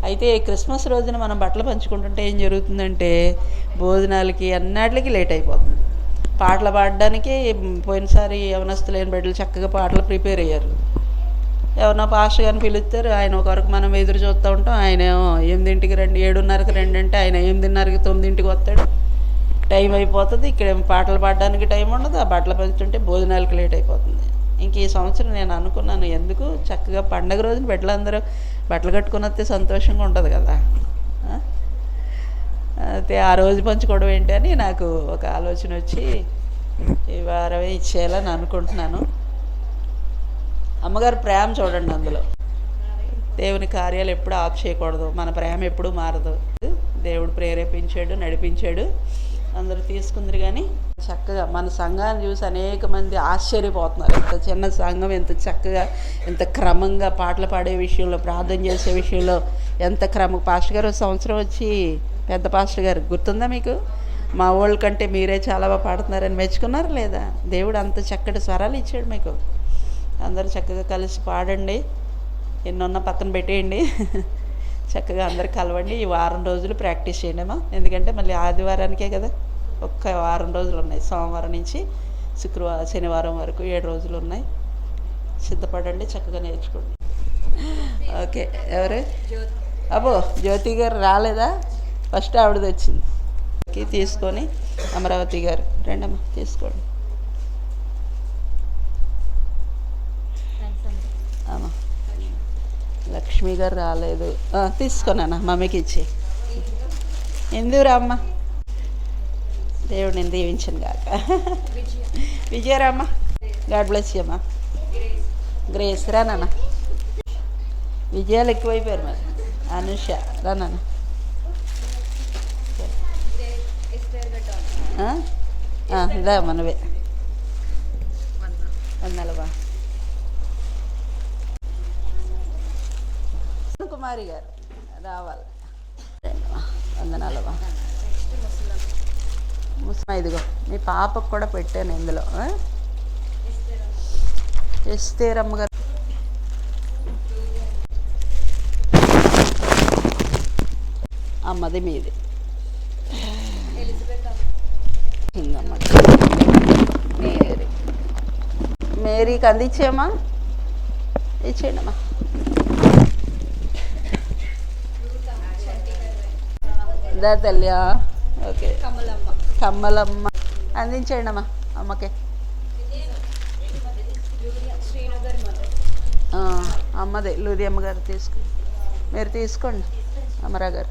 అయితే క్రిస్మస్ రోజున మనం బట్టలు పంచుకుంటుంటే ఏం జరుగుతుందంటే భోజనాలకి అన్నిటికి లేట్ అయిపోతుంది. పాటలు పాడడానికి పోయినసారి యవనస్తులు లేని బిడ్డలు చక్కగా పాటలు ప్రిపేర్ అయ్యారు. ఎవరినో పాస్టర్ గారిని పిలుస్తారు, ఆయన ఒకరికి మనం ఎదురు చూస్తూ ఉంటాం. ఆయన 8ంటికి రండి, 7:30కి రండి అంటే ఆయన 8:30కి 9ంటికి వస్తాడు. టైం అయిపోతుంది. ఇక్కడ పాటలు పాడడానికి టైం ఉండదు, ఆ బట్టలు పెంచుతుంటే భోజనాలకు లేట్ అయిపోతుంది. ఇంక ఈ సంవత్సరం నేను అనుకున్నాను, ఎందుకు చక్కగా పండగ రోజున బిడ్డలందరూ బట్టలు కట్టుకుని వస్తే సంతోషంగా ఉంటుంది కదా, అయితే ఆ రోజు పంచుకోవడం ఏంటి అని నాకు ఒక ఆలోచన వచ్చి ఈ వారమే ఇచ్చేయాలని అనుకుంటున్నాను. అమ్మగారు ప్రేమ చూడండి, అందులో దేవుని కార్యాలు ఎప్పుడు ఆఫ్ చేయకూడదు, మన ప్రేమ ఎప్పుడు మారదు. దేవుడు ప్రేరేపించాడు, నడిపించాడు, అందరూ తీసుకుందరు. కానీ చక్కగా మన సంఘాన్ని చూసి అనేక మంది ఆశ్చర్యపోతున్నారు. ఎంత చిన్న సంఘం ఎంత చక్కగా, ఎంత క్రమంగా పాటలు పాడే విషయంలో, ప్రార్థన చేసే విషయంలో ఎంత క్రమం. పాస్టర్ గారు సంవత్సరం వచ్చి, పెద్ద పాస్టర్ గారు గుర్తుందా మీకు, మా వాళ్ళ కంటే మీరే చాలా బాగా పాడుతున్నారని మెచ్చుకున్నారు లేదా? దేవుడు అంత చక్కటి స్వరాలు ఇచ్చాడు మీకు. అందరూ చక్కగా కలిసి పాడండి, ఎన్నున్నా పక్కన పెట్టేయండి, చక్కగా అందరు కలవండి. ఈ వారం రోజులు ప్రాక్టీస్ చేయండి ఎందుకంటే మళ్ళీ ఆదివారానికే కదా, ఒక్క వారం రోజులు ఉన్నాయి. సోమవారం నుంచి శనివారం వరకు 7 రోజులు ఉన్నాయి. సిద్ధపడండి, చక్కగా నేర్చుకోండి. ఓకే, ఎవరు? అబ్బో, జ్యోతి గారు రాలేదా? ఫస్ట్ ఆవిడది వచ్చింది. తీసుకొని అమరావతి గారు రండమ్మా, తీసుకోండి అమ్మా. లక్ష్మి గారు రాలేదు, తీసుకున్నానా మమ్మీకి ఇచ్చి. ఎందుకు రామ్మ, దేవుడు నేను దీవించను కాక. విజయరామ్మ, గాడ్ బ్లెస్ యూ అమ్మా. గ్రేస్ రానా, విజయాలు ఎక్కువైపోయారు మరి. అనుష రానా, ఇదా మనవే వందలవా. కుమారి గారు రావాలి, వందనాలవా. ముస్లిం, ఇదిగో మీ పాపకు కూడా పెట్టాను ఇందులో. ఎస్తేరమ్మ గారు, అమ్మది మీది. మేరీకి అందించేమ్మా, ఇచ్చేయండి అమ్మా. దా తల్లి, ఓకే. కమ్మలమ్మ అందించేయండి అమ్మా అమ్మకే. అమ్మదే లూది అమ్మగారు తీసుకో, మీరు తీసుకోండి. అమరా గారు,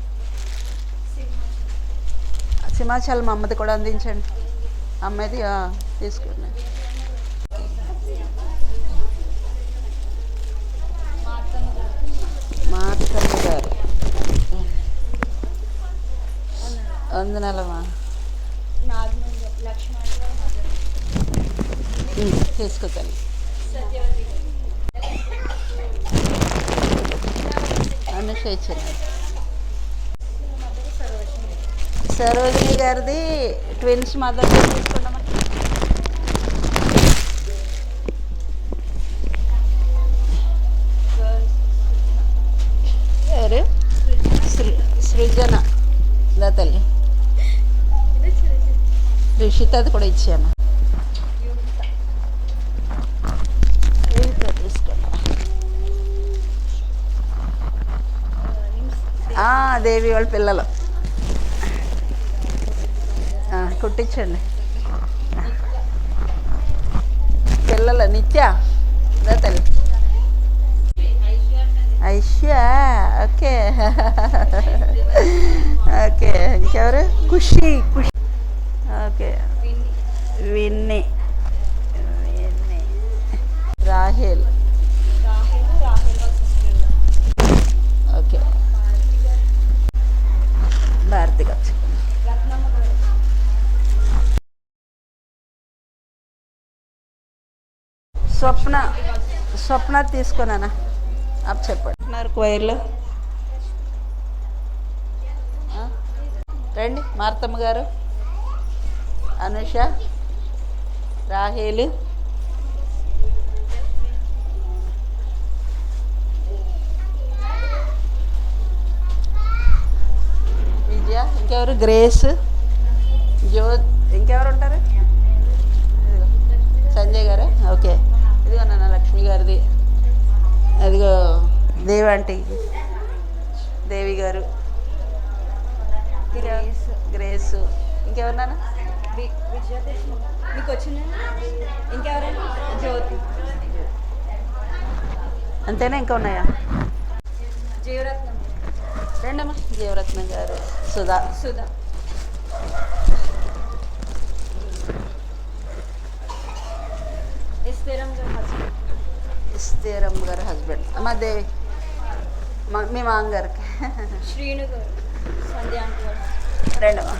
సింహాచలం అమ్మది కూడా అందించండి. అమ్మది తీసుకోండి. మార్తమ్మ గారు వందనాలమ్మా, తీసుకోకండి. అనుష ఇచ్చాను. సరోజిని గారిది ట్విన్స్ మదర్ తీసుకున్నామా. ఎవరు? సృజన దా తల్లి. రిషితది కూడా ఇచ్చామా. తీసుకున్నా. దేవి వాళ్ళ పిల్లలు కుట్టించండి. పిల్లలు నిత్య దా తల్లి. Aishwarya, okay okay. ఇంకెవరు? Khushi, okay. Winnie, Rahel, okay. Bharati garu, Swapna తీసుకున్నానా up చెప్పండి. క్వైర్లో రండి. మార్తమ్మ గారు, అనుష, రాహేలు, విజయ, ఇంకెవరు? గ్రేస్, జ్యోత్, ఇంకెవరు ఉంటారు? సంజయ్ గారా? ఓకే. ఇదిగో నాన్న లక్ష్మి గారిది, అదిగో దేవంటి దేవి గారు, గ్రేసు, ఇంకెవరన్నా? మీకు వచ్చిందా? ఇంకెవరైనా? జ్యోతి. అంతేనా, ఇంకా ఉన్నాయా? జీవరత్నం. రెండమ్మా. జీవరత్నం గారు, సుధా. ఇస్తేరమ్మ గారు హస్బెండ్. అమ్మ దేవి, మీ మామగారికి. శ్రీను గారు, సంధ్య ఆంటీ గారు. రెండమ్మా.